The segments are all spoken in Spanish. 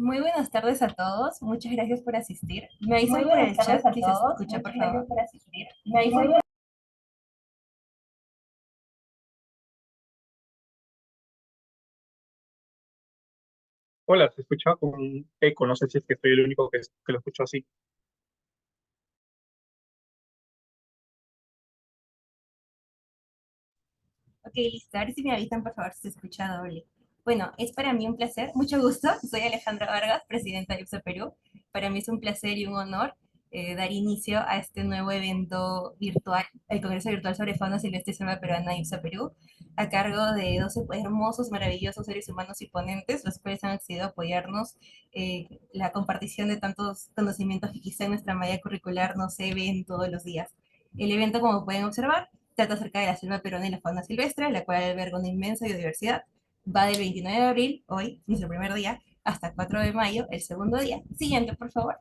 Muy buenas tardes a todos, muchas gracias por asistir. Me Muy avisan por buenas el tardes chat a si se todos. escucha, por Muchas favor. gracias por asistir. Me avisan. Hola, se escucha con eco, no sé si es que soy el único que lo escucho así. Ok, listo, a ver si me avisan, por favor, si se escucha doble. Bueno, es para mí un placer, mucho gusto. Soy Alejandra Vargas, presidenta de IPSA Perú. Para mí es un placer y un honor dar inicio a este nuevo evento virtual, el Congreso Virtual sobre Fauna Silvestre y Selva Peruana IPSA Perú, a cargo de 12 hermosos, maravillosos seres humanos y ponentes, los cuales han accedido a apoyarnos la compartición de tantos conocimientos que quizá en nuestra malla curricular no se ven todos los días. El evento, como pueden observar, trata acerca de la selva peruana y la fauna silvestre, la cual alberga una inmensa biodiversidad. Va del 29 de abril, hoy, nuestro primer día, hasta el 4 de mayo, el segundo día. Siguiente, por favor.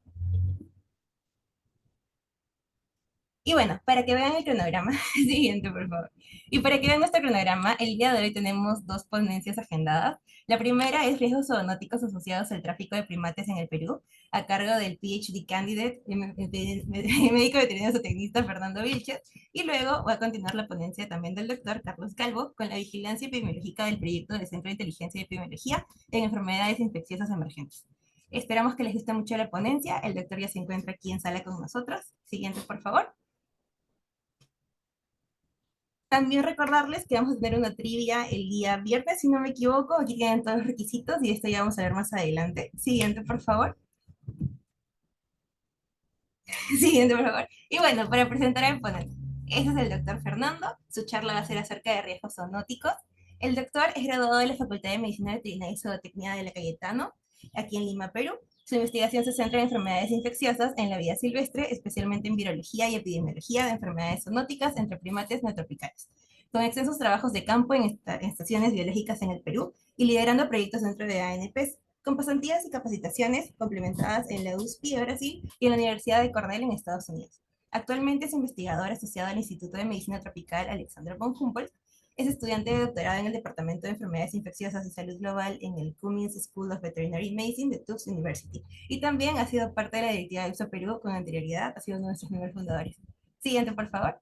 Y bueno, para que vean el cronograma, siguiente, por favor. Y para que vean nuestro cronograma, el día de hoy tenemos dos ponencias agendadas. La primera es riesgos zoonóticos asociados al tráfico de primates en el Perú, a cargo del PhD candidate, médico veterinario zootecnista Fernando Vilches. Y luego va a continuar la ponencia también del doctor Carlos Calvo con la vigilancia epidemiológica del proyecto del Centro de Inteligencia y Epidemiología en enfermedades infecciosas emergentes. Esperamos que les guste mucho la ponencia. El doctor ya se encuentra aquí en sala con nosotros. Siguiente, por favor. También recordarles que vamos a tener una trivia el día viernes, si no me equivoco. Aquí tienen todos los requisitos y esto ya vamos a ver más adelante. Siguiente, por favor. Siguiente, por favor. Y bueno, para presentar al ponente. Este es el doctor Fernando. Su charla va a ser acerca de riesgos zoonóticos. El doctor es graduado de la Facultad de Medicina Veterinaria y Zootecnia de la Cayetano, aquí en Lima, Perú. Su investigación se centra en enfermedades infecciosas en la vida silvestre, especialmente en virología y epidemiología de enfermedades zoonóticas entre primates neotropicales, con extensos trabajos de campo en estaciones biológicas en el Perú y liderando proyectos dentro de ANPs, con pasantías y capacitaciones complementadas en la USP de Brasil y en la Universidad de Cornell en Estados Unidos. Actualmente es investigador asociado al Instituto de Medicina Tropical Alexander von Humboldt. Es estudiante de doctorado en el Departamento de Enfermedades Infecciosas y Salud Global en el Cummings School of Veterinary Medicine de Tufts University. Y también ha sido parte de la directiva de UPSA Perú con anterioridad, ha sido uno de nuestros miembros fundadores. Siguiente, por favor.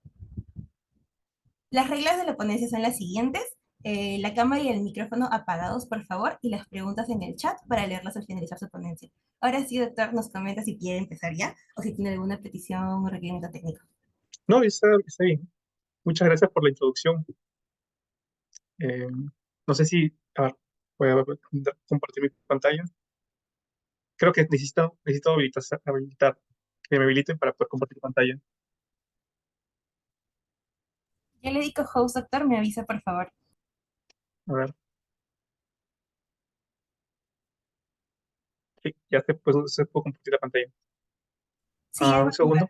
Las reglas de la ponencia son las siguientes. La cámara y el micrófono apagados, por favor, y las preguntas en el chat para leerlas al finalizar su ponencia. Ahora sí, doctor, nos comenta si quiere empezar ya o si tiene alguna petición o requerimiento técnico. No, está bien. Muchas gracias por la introducción. Eh, no sé si, a ver, voy a compartir mi pantalla. Creo que necesito habilitar, que me habiliten para poder compartir pantalla. Ya le digo host, doctor, me avisa, por favor. A ver, sí, ya se puede compartir la pantalla. Sí, es Un segundo.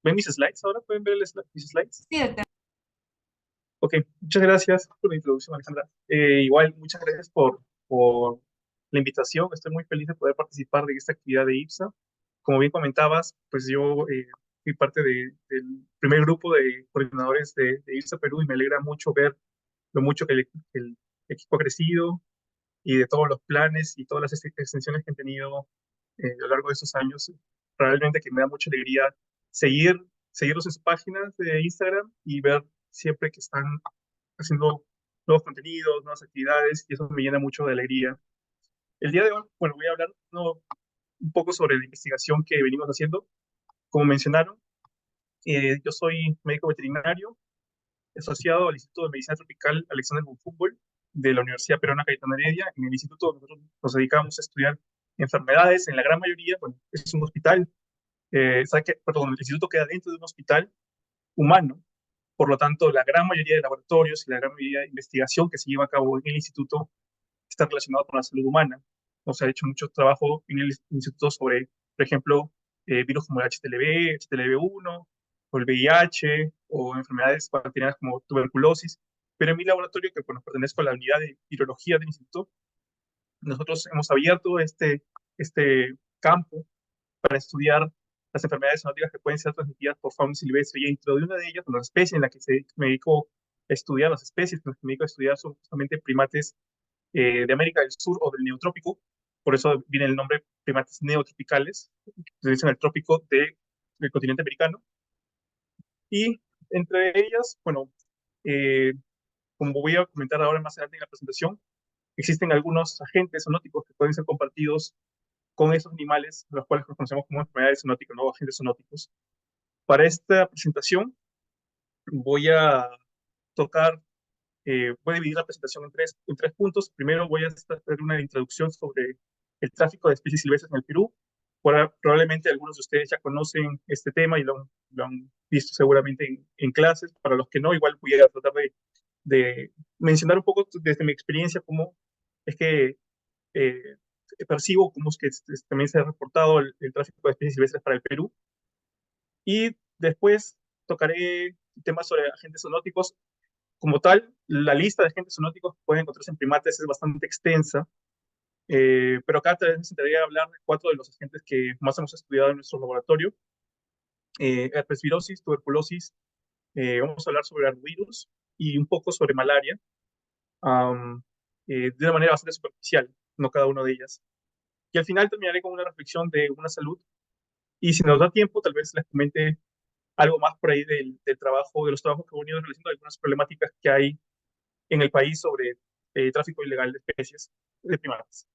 ¿Ven mis slides ahora? ¿Pueden ver mis slides? sí, doctor. Ok, muchas gracias por la introducción, Alejandra. Igual, muchas gracias por la invitación. Estoy muy feliz de poder participar de esta actividad de IPSA. Como bien comentabas, pues yo fui parte del primer grupo de coordinadores de IPSA Perú y me alegra mucho ver lo mucho que el equipo ha crecido y de todos los planes y todas las extensiones que han tenido a lo largo de estos años. Realmente que me da mucha alegría seguir, seguirlos en sus páginas de Instagram y ver siempre que están haciendo nuevos contenidos, nuevas actividades, y eso me llena mucho de alegría. El día de hoy, bueno, voy a hablar un poco sobre la investigación que venimos haciendo. Como mencionaron, yo soy médico veterinario asociado al Instituto de Medicina Tropical Alexander von Humboldt de la Universidad Peruana Cayetano Heredia. En el instituto nosotros nos dedicamos a estudiar enfermedades, en la gran mayoría, bueno, es un hospital, perdón, el instituto queda dentro de un hospital humano. Por lo tanto, la gran mayoría de laboratorios y la gran mayoría de investigación que se lleva a cabo en el instituto está relacionado con la salud humana. O sea, ha hecho mucho trabajo en el instituto sobre, por ejemplo, virus como el HTLV, HTLV1, o el VIH, o enfermedades bacterianas como tuberculosis. Pero en mi laboratorio, que bueno, pertenezco a la unidad de virología del instituto, nosotros hemos abierto este campo para estudiar las enfermedades zoonóticas que pueden ser transmitidas por fauna silvestre. Y dentro de una de ellas, la especie en la que me dedico a estudiar, las especies en las que me dedico a estudiar son justamente primates de América del Sur o del Neotrópico, por eso viene el nombre primates neotropicales, que pertenecen al trópico del continente americano. Y entre ellas, bueno, eh, como voy a comentar ahora más adelante en la presentación, existen algunos agentes zoonóticos que pueden ser compartidos con esos animales, los cuales conocemos como enfermedades zoonóticas, ¿no? Agentes zoonóticos. Para esta presentación voy a tocar, voy a dividir la presentación en tres puntos. Primero voy a hacer una introducción sobre el tráfico de especies silvestres en el Perú. Probablemente algunos de ustedes ya conocen este tema y lo han visto seguramente en clases. Para los que no, igual voy a tratar de mencionar un poco desde mi experiencia cómo es que eh, percibo cómo es que también se ha reportado el tráfico de especies silvestres para el Perú. Y después tocaré temas sobre agentes zoonóticos. Como tal, la lista de agentes zoonóticos que pueden encontrarse en primates es bastante extensa, pero acá tal vez me centraría a hablar de cuatro de los agentes que más hemos estudiado en nuestro laboratorio. Herpesvirosis, tuberculosis, vamos a hablar sobre arbovirus y un poco sobre malaria, um, de una manera bastante superficial, no cada una de ellas. Y al final terminaré con una reflexión de una salud. Y si nos da tiempo, tal vez les comente algo más por ahí del trabajo, de los trabajos que he venido realizando, algunas problemáticas que hay en el país sobre tráfico ilegal de especies de primates.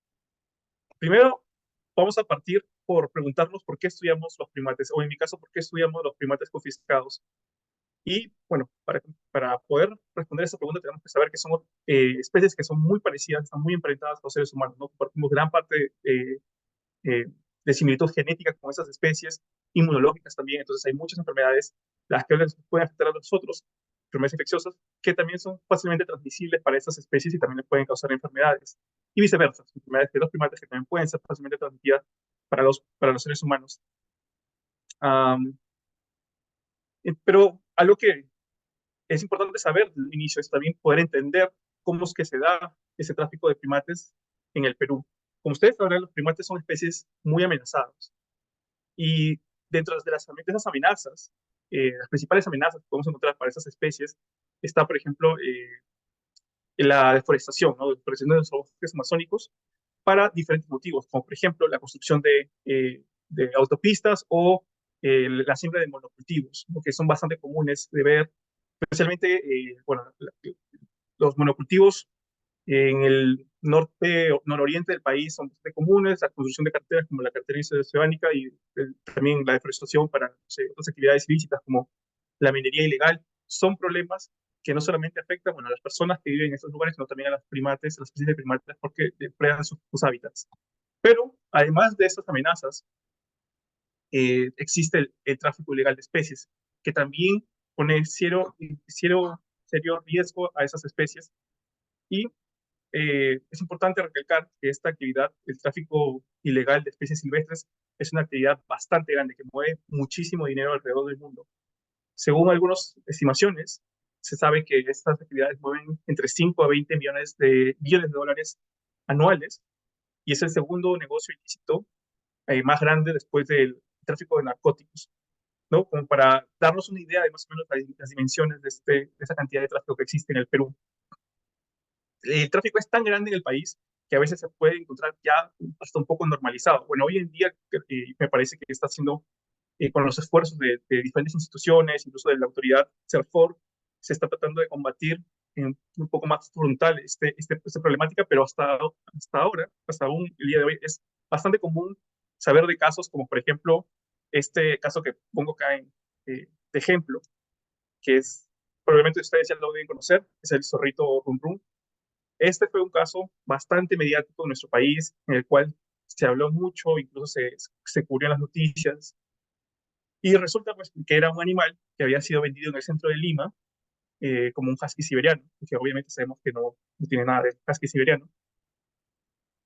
Primero, vamos a partir por preguntarnos por qué estudiamos los primates, o en mi caso, por qué estudiamos los primates confiscados. Y bueno, para poder responder a esa pregunta tenemos que saber que son especies que son muy parecidas, están muy emparentadas con los seres humanos, ¿no? Compartimos gran parte eh, de similitud genética con esas especies, inmunológicas también, entonces hay muchas enfermedades las que les pueden afectar a nosotros, enfermedades infecciosas, que también son fácilmente transmisibles para estas especies y también les pueden causar enfermedades. Y viceversa, enfermedades de los primates que también pueden ser fácilmente transmitidas para los seres humanos. Um, pero algo que es importante saber desde el inicio es también poder entender cómo es que se da ese tráfico de primates en el Perú. Como ustedes sabrán, los primates son especies muy amenazadas. Y dentro de esas amenazas, las principales amenazas que podemos encontrar para esas especies está, por ejemplo, la deforestación, ¿no? La deforestación de los bosques amazónicos para diferentes motivos, como por ejemplo la construcción de autopistas o la siembra de monocultivos, ¿no? Que son bastante comunes de ver, especialmente, bueno, los monocultivos en el norte o nororiente del país son bastante comunes, la construcción de carreteras como la carretera interoceánica y también la deforestación para, no sé, otras actividades ilícitas como la minería ilegal, son problemas que no solamente afectan, bueno, a las personas que viven en estos lugares, sino también a las primates, a las especies de primates, porque depredan sus hábitats. Pero, además de estas amenazas, existe el tráfico ilegal de especies, que también pone serio riesgo a esas especies y es importante recalcar que esta actividad, el tráfico ilegal de especies silvestres, es una actividad bastante grande que mueve muchísimo dinero alrededor del mundo. Según algunas estimaciones, se sabe que estas actividades mueven entre 5 a 20 billones de dólares anuales y es el segundo negocio ilícito más grande después del tráfico de narcóticos, ¿no? Como para darnos una idea de más o menos las dimensiones de esa cantidad de tráfico que existe en el Perú. El tráfico es tan grande en el país que a veces se puede encontrar ya hasta un poco normalizado. Bueno, hoy en día me parece que está haciendo, con los esfuerzos de diferentes instituciones, incluso de la autoridad CERFOR, se está tratando de combatir un poco más frontal esta problemática, pero ahora, hasta aún el día de hoy, es bastante común saber de casos como, por ejemplo, este caso que pongo acá de ejemplo, que es, probablemente ustedes ya lo deben conocer, es el zorrito Rum Rum. Este fue un caso bastante mediático en nuestro país, en el cual se habló mucho, incluso se cubrió en las noticias, y resulta pues, que era un animal que había sido vendido en el centro de Lima como un husky siberiano, que obviamente sabemos que no tiene nada de husky siberiano,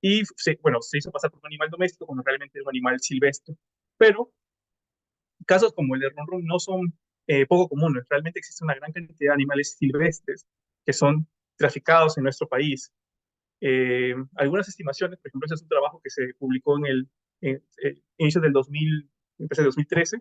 y bueno, se hizo pasar por un animal doméstico cuando realmente era un animal silvestre. Pero casos como el de Ron Ron no son poco comunes, realmente existe una gran cantidad de animales silvestres que son traficados en nuestro país. Algunas estimaciones, por ejemplo, ese es un trabajo que se publicó en inicios del 2000, empecé 2013,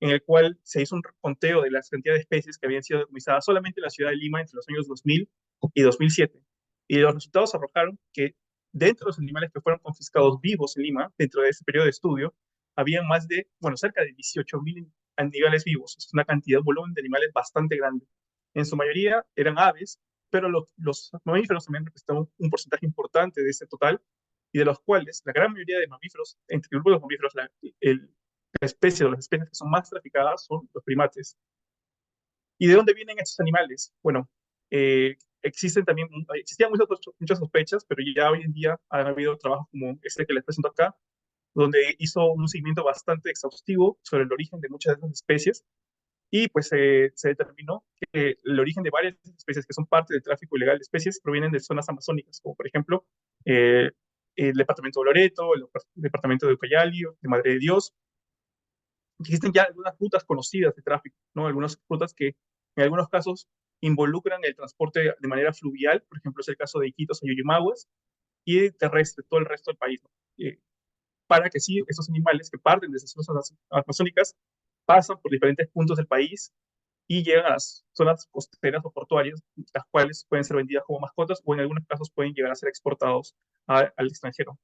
en el cual se hizo un conteo de las cantidades de especies que habían sido decomisadas solamente en la ciudad de Lima entre los años 2000 y 2007. Y los resultados arrojaron que dentro de los animales que fueron confiscados vivos en Lima, dentro de ese periodo de estudio, había más de, bueno, cerca de 18.000 animales vivos. Es una cantidad, un volumen de animales bastante grande. En su mayoría eran aves, pero los mamíferos también representaban un porcentaje importante de ese total, y de los cuales la gran mayoría de mamíferos, entre el grupo de los mamíferos, la especie o las especies que son más traficadas son los primates. ¿Y de dónde vienen estos animales? Bueno, existían muchas sospechas, pero ya hoy en día ha habido trabajos como este que les presento acá, donde hizo un seguimiento bastante exhaustivo sobre el origen de muchas de esas especies, y pues se determinó que el origen de varias de esas especies que son parte del tráfico ilegal de especies provienen de zonas amazónicas, como por ejemplo eh, el departamento de Loreto, el departamento de Ucayali, de Madre de Dios. Existen ya algunas rutas conocidas de tráfico, ¿no? Algunas rutas que en algunos casos involucran el transporte de manera fluvial, por ejemplo, es el caso de Iquitos a Yurimaguas, y terrestre, todo el resto del país, ¿no? Para que sí, estos animales que parten de esas zonas amazónicas pasan por diferentes puntos del país y llegan a las zonas costeras o portuarias, las cuales pueden ser vendidas como mascotas o en algunos casos pueden llegar a ser exportados al extranjero.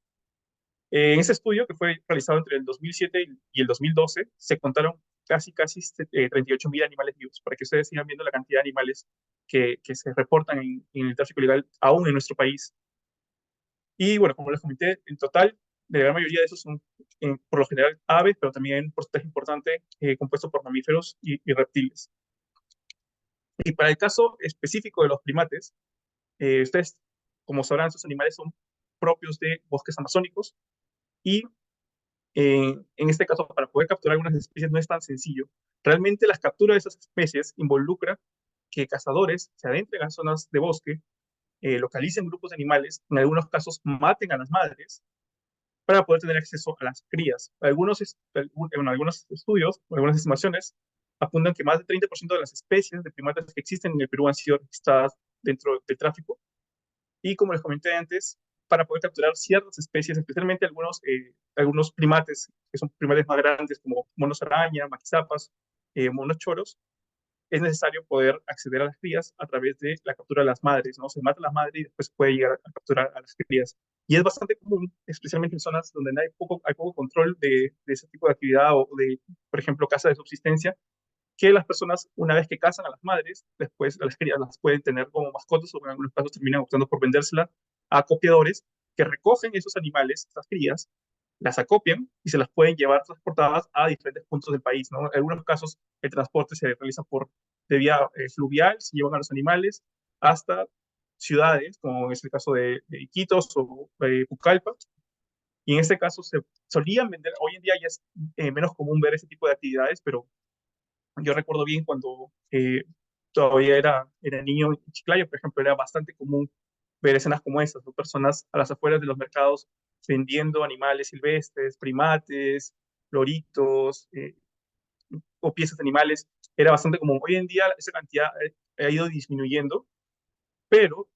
En ese estudio, que fue realizado entre el 2007 y el 2012, se contaron casi 38.000 animales vivos, para que ustedes sigan viendo la cantidad de animales que se reportan en el tráfico ilegal aún en nuestro país. Y bueno, como les comenté, en total, la gran mayoría de esos son, por lo general, aves, pero también hay un porcentaje importante compuesto por mamíferos y reptiles. Y para el caso específico de los primates, ustedes, como sabrán, esos animales son propios de bosques amazónicos, y en este caso, para poder capturar algunas especies no es tan sencillo. Realmente las capturas de esas especies involucra que cazadores se adentren a zonas de bosque, localicen grupos de animales, en algunos casos maten a las madres para poder tener acceso a las crías. Algunos estudios, algunas estimaciones, apuntan que más del 30% de las especies de primates que existen en el Perú han sido registradas dentro del tráfico. Y como les comenté antes, para poder capturar ciertas especies, especialmente algunos primates, que son primates más grandes como monos araña, maquizapas, monos choros, es necesario poder acceder a las crías a través de la captura de las madres, ¿no? Se mata a la madre y después se puede llegar a capturar a las crías. Y es bastante común, especialmente en zonas donde hay poco control de ese tipo de actividad o de, por ejemplo, caza de subsistencia, que las personas, una vez que cazan a las madres, después a las crías las pueden tener como mascotas o en algunos casos terminan optando por vendérselas a acopiadores que recogen esos animales, esas crías, las acopian y se las pueden llevar transportadas a diferentes puntos del país, ¿no? En algunos casos el transporte se realiza de vía fluvial, se llevan a los animales hasta ciudades, como es el caso de Iquitos o Pucallpa, y en este caso se solían vender, hoy en día ya es menos común ver ese tipo de actividades, pero yo recuerdo bien cuando todavía era niño en Chiclayo, por ejemplo, era bastante común ver escenas como esas, ¿no? Personas a las afueras de los mercados vendiendo animales silvestres, primates, loritos o piezas de animales. Era bastante común. Hoy en día esa cantidad ha ido disminuyendo, pero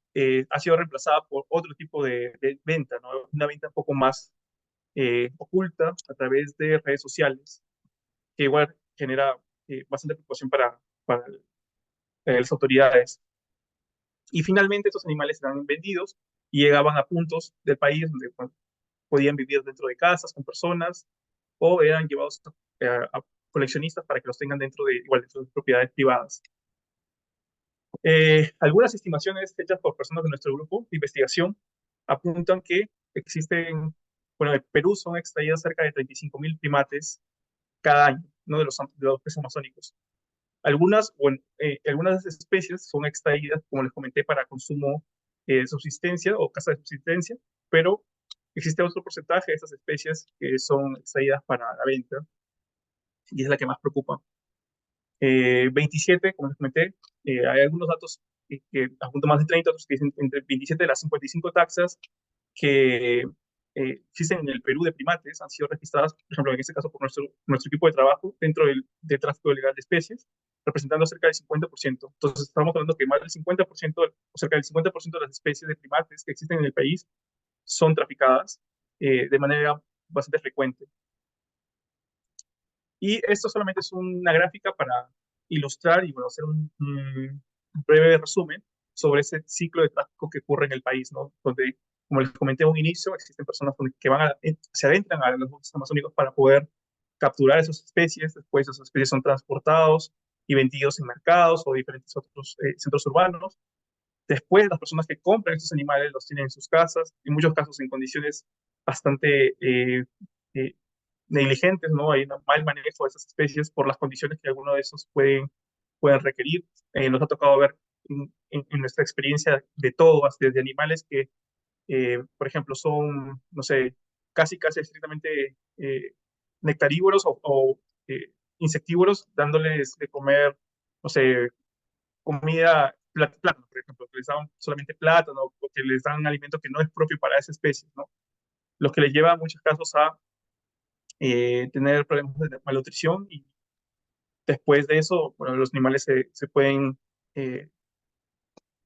ha sido reemplazada por otro tipo de venta, ¿no? Una venta un poco más oculta a través de redes sociales, que igual genera bastante preocupación para las autoridades. Y finalmente estos animales eran vendidos y llegaban a puntos del país donde bueno, podían vivir dentro de casas con personas o eran llevados a coleccionistas para que los tengan dentro de propiedades privadas. Algunas estimaciones hechas por personas de nuestro grupo de investigación apuntan que existen, bueno, en Perú son extraídas cerca de 35.000 primates cada año, ¿no? De los bosques amazónicos. Algunas especies son extraídas, como les comenté, para consumo de subsistencia o caza de subsistencia, pero existe otro porcentaje de estas especies que son extraídas para la venta y es la que más preocupa. 27, como les comenté, hay algunos datos que apuntan más de 30, otros que dicen entre 27 de las 55 taxas que existen en el Perú de primates han sido registradas, por ejemplo, en este caso por nuestro equipo de trabajo dentro de tráfico ilegal de especies, representando cerca del 50%. Entonces, estamos hablando que más del 50%, o cerca del 50% de las especies de primates que existen en el país son traficadas de manera bastante frecuente. Y esto solamente es una gráfica para ilustrar y bueno, hacer un breve resumen sobre ese ciclo de tráfico que ocurre en el país, ¿no? Donde como les comenté a un inicio, existen personas que se adentran a los bosques amazónicos para poder capturar esas especies, después esas especies son transportados y vendidos en mercados o diferentes otros centros urbanos. Después, las personas que compran estos animales los tienen en sus casas, en muchos casos en condiciones bastante eh, negligentes, ¿no? Hay un mal manejo de esas especies por las condiciones que algunos de esos pueden requerir. Nos ha tocado ver en nuestra experiencia de todo, desde animales que, por ejemplo, son, no sé, casi estrictamente nectarívoros o insectívoros, dándoles de comer, no sé, comida, plátano, por ejemplo, que les dan solamente plátano o que les dan un alimento que no es propio para esa especie, ¿no? Lo que les lleva en muchos casos a tener problemas de malnutrición y después de eso, bueno, los animales se pueden eh,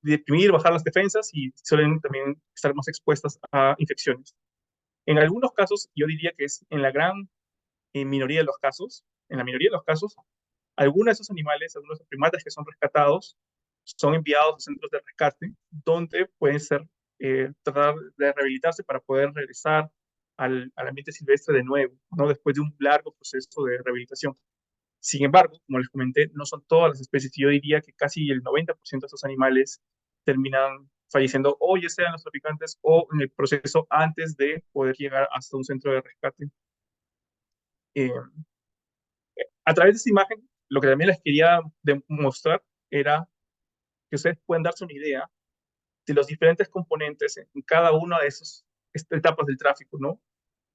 deprimir, bajar las defensas y suelen también estar más expuestas a infecciones. En algunos casos, yo diría que es en la gran minoría de los casos, en la minoría de los casos, algunos de esos animales, algunos de esos primates que son rescatados, son enviados a centros de rescate donde pueden tratar de rehabilitarse para poder regresar al ambiente silvestre de nuevo, ¿no? Después de un largo proceso de rehabilitación. Sin embargo, como les comenté, no son todas las especies. Yo diría que casi el 90% de esos animales terminan falleciendo o ya sean los traficantes o en el proceso antes de poder llegar hasta un centro de rescate. Eh, a través de esta imagen, lo que también les quería demostrar era que ustedes pueden darse una idea de los diferentes componentes en cada una de esas etapas del tráfico, ¿no?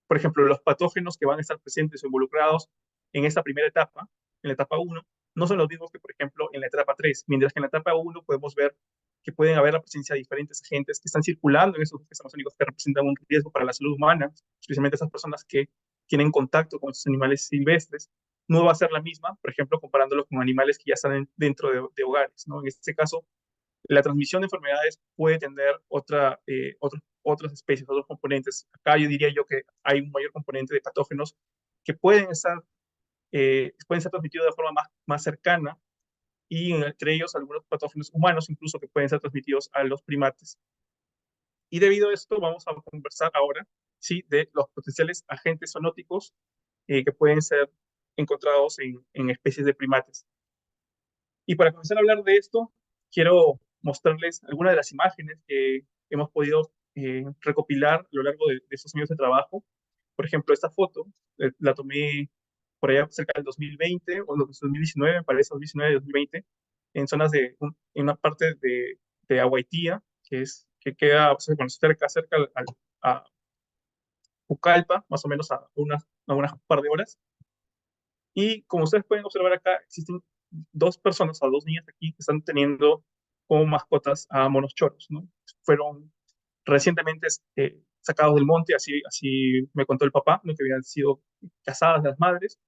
Por ejemplo, los patógenos que van a estar presentes o involucrados en esta primera etapa, en la etapa uno, no son los mismos que, por ejemplo, en la etapa 3, mientras que en la etapa uno podemos ver que pueden haber la presencia de diferentes agentes que están circulando en esos bosques amazónicos que representan un riesgo para la salud humana, especialmente esas personas que tienen contacto con estos animales silvestres. No va a ser la misma, por ejemplo, comparándolo con animales que ya están dentro de hogares, ¿no? En este caso, la transmisión de enfermedades puede tener otras especies, otros componentes. Acá yo diría yo que hay un mayor componente de patógenos que pueden ser transmitidos de forma más cercana y entre ellos algunos patógenos humanos incluso que pueden ser transmitidos a los primates. Y debido a esto vamos a conversar ahora, sí, de los potenciales agentes zoonóticos que pueden ser encontrados en especies de primates. Y para comenzar a hablar de esto, quiero mostrarles algunas de las imágenes que hemos podido recopilar a lo largo de estos años de trabajo. Por ejemplo, esta foto la tomé por allá cerca del 2020 o 2019, me parece, 2019-2020, en zonas en una parte de Aguaitía, que queda, o sea, bueno, cerca a Pucallpa, más o menos a unas par de horas. Y como ustedes pueden observar acá, existen dos personas, o dos niñas aquí, que están teniendo como mascotas a monos choros, ¿no? Fueron recientemente sacados del monte, así me contó el papá, ¿no? Que habían sido cazadas las madres,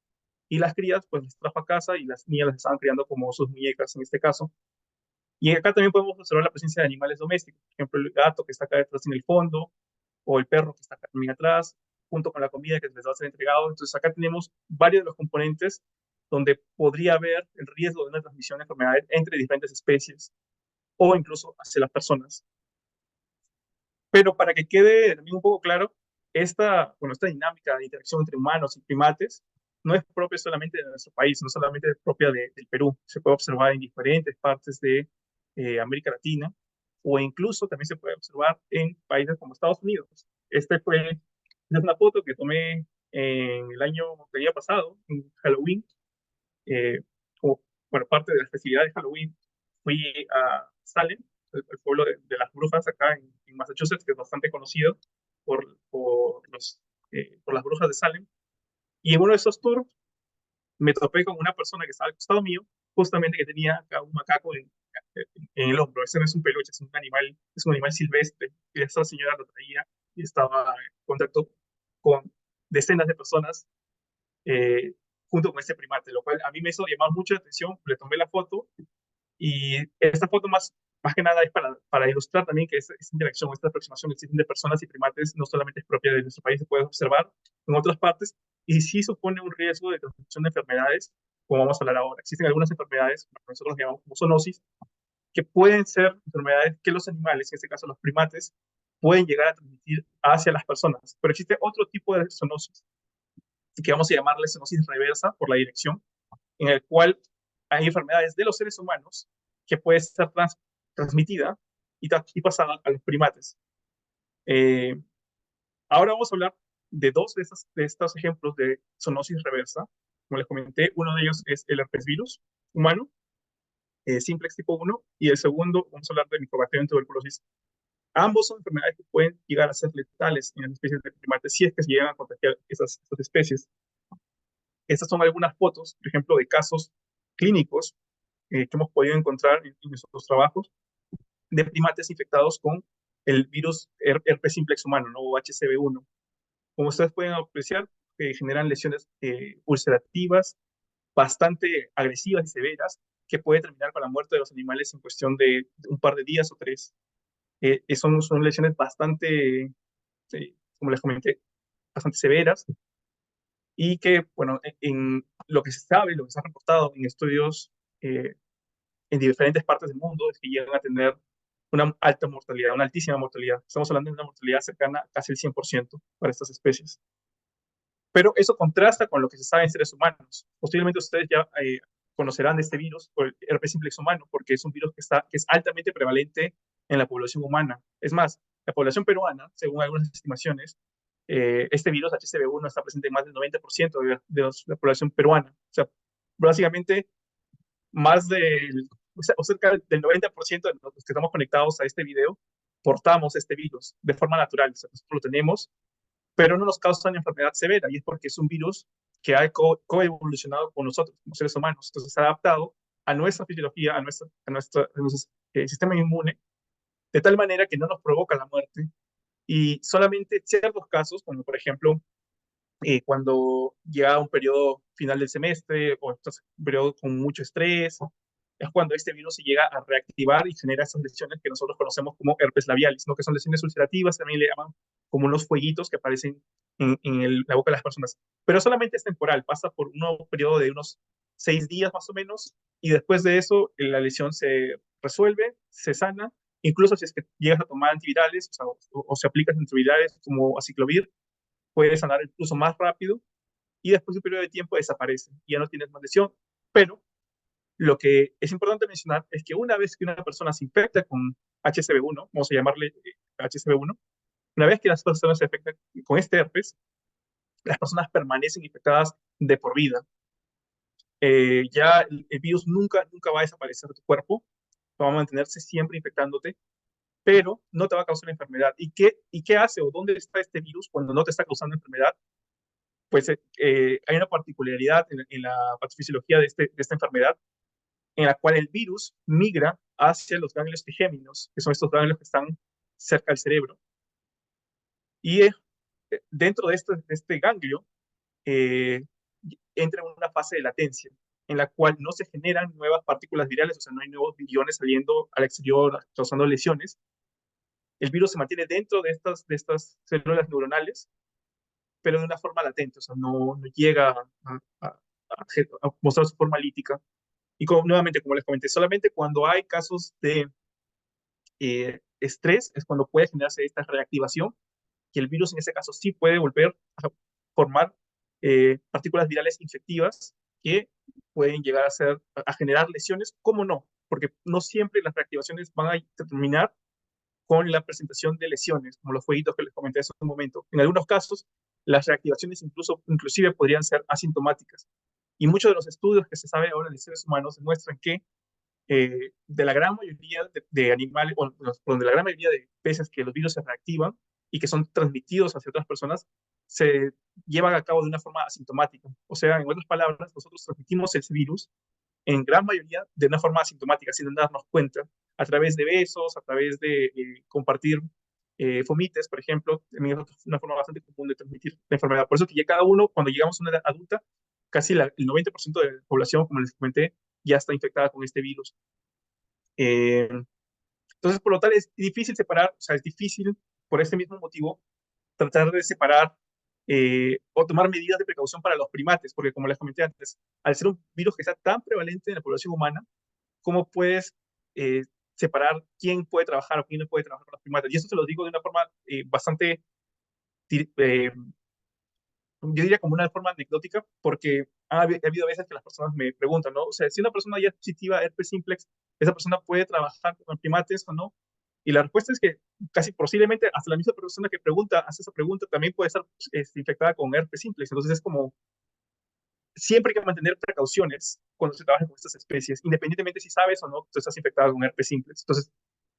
y las crías, pues las trajo a casa y las niñas las estaban criando como sus muñecas en este caso. Y acá también podemos observar la presencia de animales domésticos, por ejemplo, el gato que está acá detrás en el fondo, o el perro que está acá también atrás, junto con la comida que les va a ser entregado. Entonces acá tenemos varios de los componentes donde podría haber el riesgo de una transmisión de enfermedades entre diferentes especies o incluso hacia las personas. Pero para que quede también un poco claro, esta dinámica de interacción entre humanos y primates no es propia solamente de nuestro país, no solamente es propia del Perú, se puede observar en diferentes partes de América Latina o incluso también se puede observar en países como Estados Unidos. Es una foto que tomé en el año pasado, en Halloween, eh, como bueno, parte de la festividad de Halloween, fui a Salem, el pueblo de las brujas acá en Massachusetts, que es bastante conocido por las brujas de Salem. Y en uno de esos tours me topé con una persona que estaba al costado mío, justamente que tenía acá un macaco en el hombro. Ese no es un peluche, es un animal silvestre. Y esa señora lo traía y estaba en contacto con decenas de personas eh, junto con este primate, lo cual a mí me hizo llamar mucho la atención. Le tomé la foto y esta foto más que nada es para ilustrar también que esta interacción, esta aproximación que existe de personas y primates no solamente es propia de nuestro país, se puede observar en otras partes y sí supone un riesgo de transmisión de enfermedades, como vamos a hablar ahora. Existen algunas enfermedades, que nosotros llamamos como zoonosis, que pueden ser enfermedades que los animales, en este caso los primates, pueden llegar a transmitir hacia las personas. Pero existe otro tipo de zoonosis, que vamos a llamarle zoonosis reversa por la dirección, en el cual hay enfermedades de los seres humanos que puede ser transmitida y pasada a los primates. Eh, Ahora vamos a hablar de dos de estos ejemplos de zoonosis reversa. Como les comenté, uno de ellos es el herpes virus humano, simplex tipo 1, y el segundo, vamos a hablar de micobacterium tuberculosis. Ambos son enfermedades que pueden llegar a ser letales en las especies de primates si es que se llegan a contagiar esas especies. Estas son algunas fotos, por ejemplo, de casos clínicos que hemos podido encontrar en nuestros trabajos de primates infectados con el virus herpes simplex humano, ¿no? O HCV1. Como ustedes pueden apreciar, generan lesiones ulcerativas bastante agresivas y severas que puede terminar con la muerte de los animales en cuestión de un par de días o 3. Son lesiones bastante, como les comenté, bastante severas y que, bueno, en lo que se sabe, lo que se ha reportado en estudios eh, en diferentes partes del mundo es que llegan a tener una alta mortalidad, una altísima mortalidad. Estamos hablando de una mortalidad cercana a casi el 100% para estas especies. Pero eso contrasta con lo que se sabe en seres humanos. Posiblemente ustedes ya conocerán de este virus, o el herpes simplex humano, porque es un virus que es altamente prevalente en la población humana. Es más, la población peruana, según algunas estimaciones, este virus HCV1 está presente en más del 90% de la población peruana. O sea, básicamente más del, o cerca del 90% de los que estamos conectados a este video portamos este virus de forma natural. O sea, nosotros lo tenemos, pero no nos causa una enfermedad severa, y es porque es un virus que ha coevolucionado con nosotros, como seres humanos. Entonces, se ha adaptado a nuestra fisiología, a nuestro sistema inmune, de tal manera que no nos provoca la muerte. Y solamente ciertos casos, como por ejemplo, cuando llega un periodo final del semestre o un periodo con mucho estrés, es cuando este virus se llega a reactivar y genera esas lesiones que nosotros conocemos como herpes labialis, ¿no? Que son lesiones ulcerativas, también le llaman como unos fueguitos que aparecen en la boca de las personas. Pero solamente es temporal, pasa por un nuevo periodo de unos 6 días más o menos, y después de eso la lesión se resuelve, se sana, incluso si es que llegas a tomar antivirales, o sea, o se aplican antivirales como aciclovir, puede sanar incluso más rápido, y después de un periodo de tiempo desaparece y ya no tienes más lesión. Pero lo que es importante mencionar es que una vez que una persona se infecta con HCV1, vamos a llamarle HCV1, una vez que las personas se infectan con este herpes, las personas permanecen infectadas de por vida. Ya el virus nunca va a desaparecer de tu cuerpo, va a mantenerse siempre infectándote, pero no te va a causar enfermedad. ¿Y qué hace o dónde está este virus cuando no te está causando enfermedad? Pues hay una particularidad en la patofisiología de esta enfermedad, en la cual el virus migra hacia los ganglios trigéminos, que son estos ganglios que están cerca del cerebro. Y dentro de este ganglio eh, entra en una fase de latencia, en la cual no se generan nuevas partículas virales, o sea, no hay nuevos viriones saliendo al exterior causando lesiones. El virus se mantiene dentro de estas células neuronales, pero de una forma latente, o sea, no llega a mostrar su forma lítica. Y nuevamente, como les comenté, solamente cuando hay casos de estrés es cuando puede generarse esta reactivación, que el virus en ese caso sí puede volver a formar partículas virales infectivas que pueden llegar a generar lesiones, ¿cómo no? Porque no siempre las reactivaciones van a terminar con la presentación de lesiones, como los fueguitos que les comenté hace un momento. En algunos casos, las reactivaciones inclusive podrían ser asintomáticas. Y muchos de los estudios que se sabe ahora de seres humanos demuestran que de la gran mayoría de animales, o de la gran mayoría de peces que los virus se reactivan y que son transmitidos hacia otras personas, se llevan a cabo de una forma asintomática. O sea, en otras palabras, nosotros transmitimos el virus en gran mayoría de una forma asintomática, sin darnos cuenta, a través de besos, a través de compartir fomites, por ejemplo, también es una forma bastante común de transmitir la enfermedad. Por eso que ya cada uno, cuando llegamos a una edad adulta, casi el 90% de la población, como les comenté, ya está infectada con este virus. Eh, entonces, por lo tal, es difícil separar, o sea, es difícil, por este mismo motivo, tratar de separar o tomar medidas de precaución para los primates, porque como les comenté antes, al ser un virus que está tan prevalente en la población humana, ¿cómo puedes separar quién puede trabajar o quién no puede trabajar con los primates. Y eso se lo digo de una forma bastante, eh, yo diría como una forma anecdótica, porque ha habido veces que las personas me preguntan, ¿no? O sea, si una persona ya es positiva a herpes simplex, ¿esa persona puede trabajar con primates o no? Y la respuesta es que casi posiblemente hasta la misma persona que pregunta, hace esa pregunta, también puede estar infectada con herpes simplex. Entonces es como, siempre hay que mantener precauciones cuando se trabaja con estas especies, independientemente si sabes o no que tú estás infectado con herpes simplex. Entonces,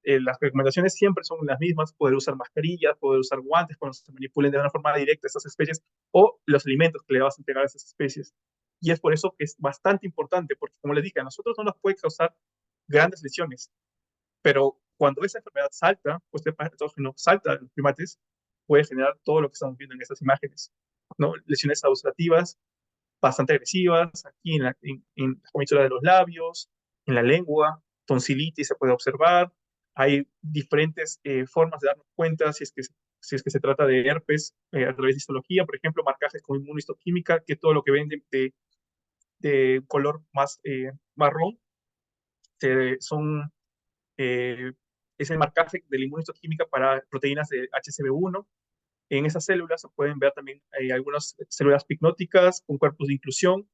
las recomendaciones siempre son las mismas: poder usar mascarillas, poder usar guantes cuando se manipulen de una forma directa estas especies, o los alimentos que le vas a entregar a esas especies. Y es por eso que es bastante importante, porque como les dije, a nosotros no nos puede causar grandes lesiones, pero cuando esa enfermedad salta, pues este patógeno salta en los primates, puede generar todo lo que estamos viendo en estas imágenes, ¿no? Lesiones ulcerativas bastante agresivas, aquí en la comisura de los labios, en la lengua, tonsilitis se puede observar. Hay diferentes formas de darnos cuenta si es que se trata de herpes a través de histología, por ejemplo, marcajes con inmunohistoquímica, que todo lo que ven de color más marrón son es el marcaje de la inmunohistoquímica para proteínas de HCV1. En esas células se pueden ver también algunas células picnóticas con cuerpos de inclusión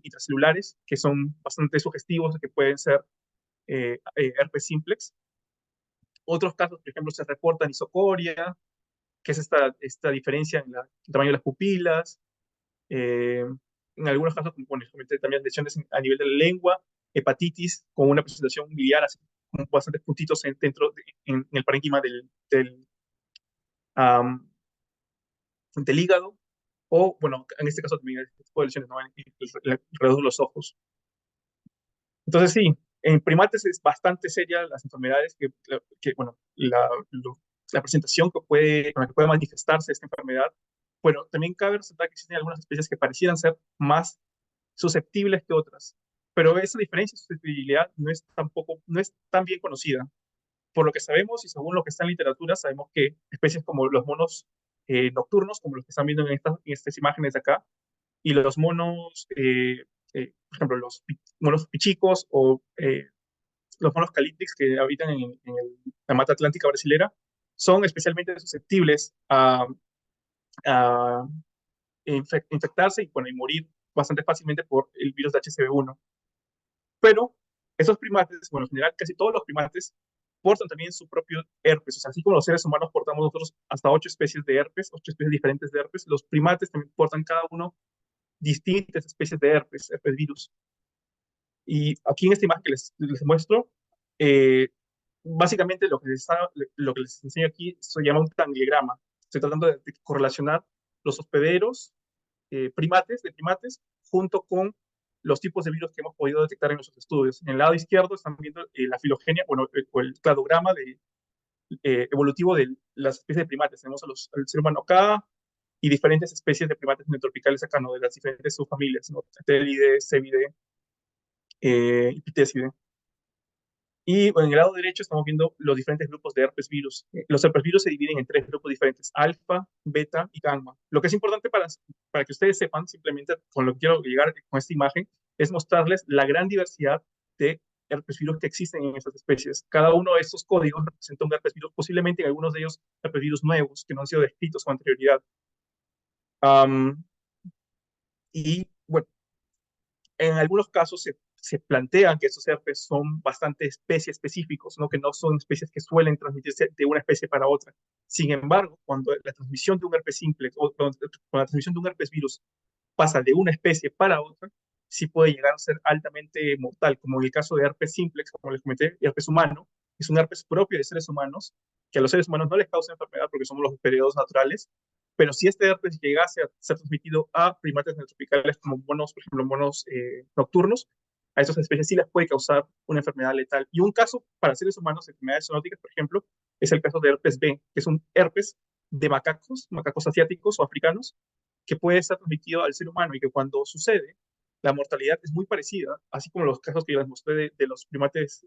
intracelulares, que son bastante sugestivos, que pueden ser herpes simplex. Otros casos, por ejemplo, se reportan isocoria, que es esta diferencia en el tamaño de las pupilas. Eh, en algunos casos, como bueno, también lesiones a nivel de la lengua, hepatitis con una presentación biliar, así, con bastantes puntitos en el parénquima um, del hígado, o, bueno, en este caso también este tipo de lesiones, ¿no? Alrededor de los ojos. Entonces, sí, en primates es bastante seria las enfermedades bueno, la presentación con la que puede manifestarse esta enfermedad. Bueno, también cabe resaltar que existen algunas especies que parecieran ser más susceptibles que otras, pero esa diferencia de susceptibilidad no es tan bien conocida. Por lo que sabemos y según lo que está en literatura, sabemos que especies como los monos nocturnos, como los que están viendo en estas imágenes de acá, y los monos, por ejemplo, los monos pichicos o los monos calitrix que habitan la mata atlántica brasilera, son especialmente susceptibles a infectarse y, bueno, y morir bastante fácilmente por el virus de HCV1. Pero esos primates, bueno, en general casi todos los primates portan también su propio herpes. O sea, así como los seres humanos portamos nosotros hasta 8 especies de herpes, 8 especies diferentes de herpes, los primates también portan cada uno distintas especies de herpes virus. Y aquí en esta imagen que les muestro, eh, básicamente lo que les enseño aquí se llama un tangliograma. Estoy tratando de correlacionar los hospederos de primates junto con los tipos de virus que hemos podido detectar en nuestros estudios. En el lado izquierdo están viendo la filogenia, bueno, o el cladograma evolutivo de las especies de primates. Tenemos al ser humano acá y diferentes especies de primates neotropicales acá, ¿no? De las diferentes subfamilias, ¿no? Telidae, Cebidae, Epitesidae. Y bueno, en el lado derecho estamos viendo los diferentes grupos de herpes virus. Los herpes virus se dividen en 3 grupos diferentes: alfa, beta y gamma. Lo que es importante para que ustedes sepan, simplemente con lo que quiero llegar con esta imagen, es mostrarles la gran diversidad de herpes virus que existen en estas especies. Cada uno de estos códigos representa un herpes virus, posiblemente en algunos de ellos herpes virus nuevos que no han sido descritos con anterioridad. Um, y bueno, en algunos casos se plantean que estos herpes son bastante especie específicos, ¿no? Que no son especies que suelen transmitirse de una especie para otra. Sin embargo, cuando la transmisión de un herpes simple o cuando la transmisión de un herpes virus pasa de una especie para otra, sí puede llegar a ser altamente mortal, como en el caso de herpes simplex, como les comenté, herpes humano, es un herpes propio de seres humanos, que a los seres humanos no les causa enfermedad porque somos los periodos naturales, pero si este herpes llegase a ser transmitido a primates neotropicales como monos, por ejemplo, monos nocturnos, a estas especies sí les puede causar una enfermedad letal. Y un caso para seres humanos, enfermedades zoonóticas, por ejemplo, es el caso de herpes B, que es un herpes de macacos asiáticos o africanos, que puede ser transmitido al ser humano y que cuando sucede, la mortalidad es muy parecida, así como los casos que les mostré de los primates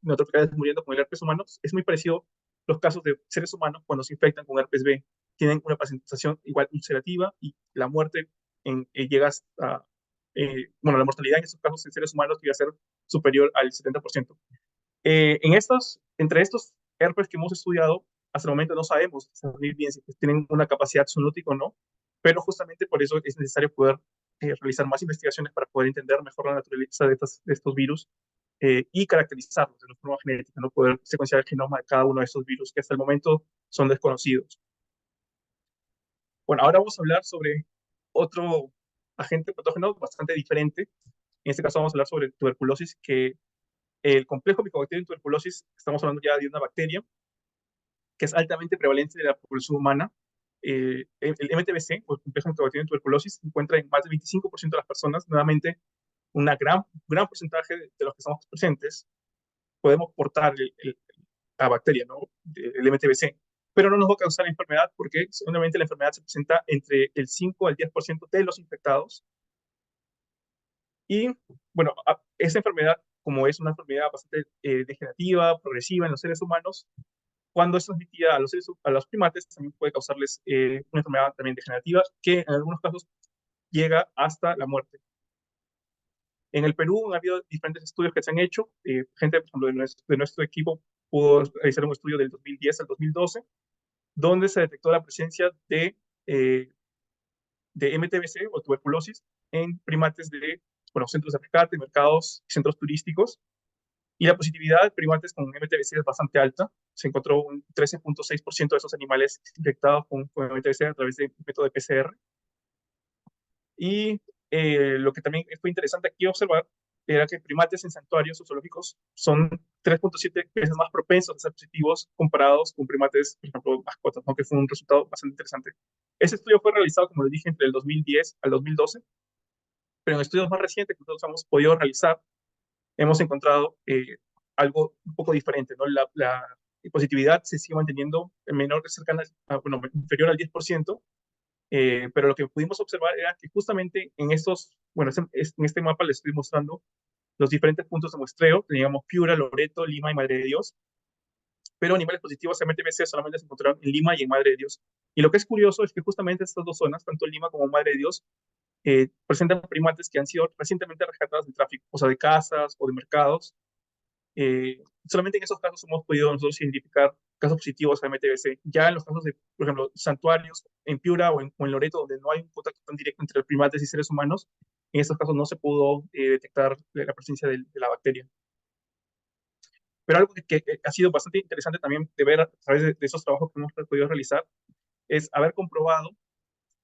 neotropicales muriendo con el herpes humano, es muy parecido los casos de seres humanos cuando se infectan con herpes B. Tienen una presentación igual ulcerativa y la muerte llega hasta, bueno, la mortalidad en estos casos en seres humanos llega a ser superior al 70%. Entre estos herpes que hemos estudiado, hasta el momento no sabemos discernir bien si tienen una capacidad zoonótica o no, pero justamente por eso es necesario poder realizar más investigaciones para poder entender mejor la naturaleza de estos virus y caracterizarlos de una forma genética, no poder secuenciar el genoma de cada uno de estos virus que hasta el momento son desconocidos. Bueno, ahora vamos a hablar sobre otro agente patógeno bastante diferente. En este caso vamos a hablar sobre tuberculosis, que el complejo micobacterio en tuberculosis, estamos hablando ya de una bacteria que es altamente prevalente de la población humana. El MTBC, o el complejo micobacterio en tuberculosis, se encuentra en más del 25% de las personas. Nuevamente, un gran porcentaje de los que estamos presentes podemos portar la bacteria, ¿no? El MTBC, pero no nos va a causar la enfermedad porque solamente la enfermedad se presenta entre el 5 al 10% de los infectados. Y bueno, esta enfermedad, como es una enfermedad bastante degenerativa, progresiva en los seres humanos, cuando es transmitida a los primates, también puede causarles una enfermedad también degenerativa que en algunos casos llega hasta la muerte. En el Perú ha habido diferentes estudios que se han hecho. Gente, por ejemplo, de nuestro equipo pudo realizar un estudio del 2010 al 2012, donde se detectó la presencia eh, de MTBC o tuberculosis en primates de bueno, centros de rescate, mercados, centros turísticos. Y la positividad de primates con MTBC es bastante alta. Se encontró un 13.6% de esos animales infectados con MTBC a través del método de PCR. Y lo que también fue interesante aquí observar era que primates en santuarios zoológicos son 3.7 veces más propensos a ser positivos comparados con primates, por ejemplo, mascotas, ¿no? Que fue un resultado bastante interesante. Ese estudio fue realizado, como les dije, entre el 2010 al 2012, pero en estudios más recientes que nosotros hemos podido realizar, hemos encontrado algo un poco diferente, ¿no? La positividad se sigue manteniendo en menor, cercana, bueno, inferior al 10%, pero lo que pudimos observar era que justamente en estos, bueno, en este mapa les estoy mostrando los diferentes puntos de muestreo. Teníamos Piura, Loreto, Lima y Madre de Dios, pero animales positivos a MTBC solamente se encontraron en Lima y en Madre de Dios. Y lo que es curioso es que justamente estas dos zonas, tanto Lima como Madre de Dios, presentan primates que han sido recientemente rescatados del tráfico, o sea, de casas o de mercados. Solamente en esos casos hemos podido nosotros identificar casos positivos a MTBC. Ya en los casos de, por ejemplo, santuarios en Piura o en Loreto, donde no hay un contacto tan directo entre primates y seres humanos, en estos casos no se pudo detectar la presencia de la bacteria. Pero algo que ha sido bastante interesante también de ver a través de esos trabajos que hemos podido realizar es haber comprobado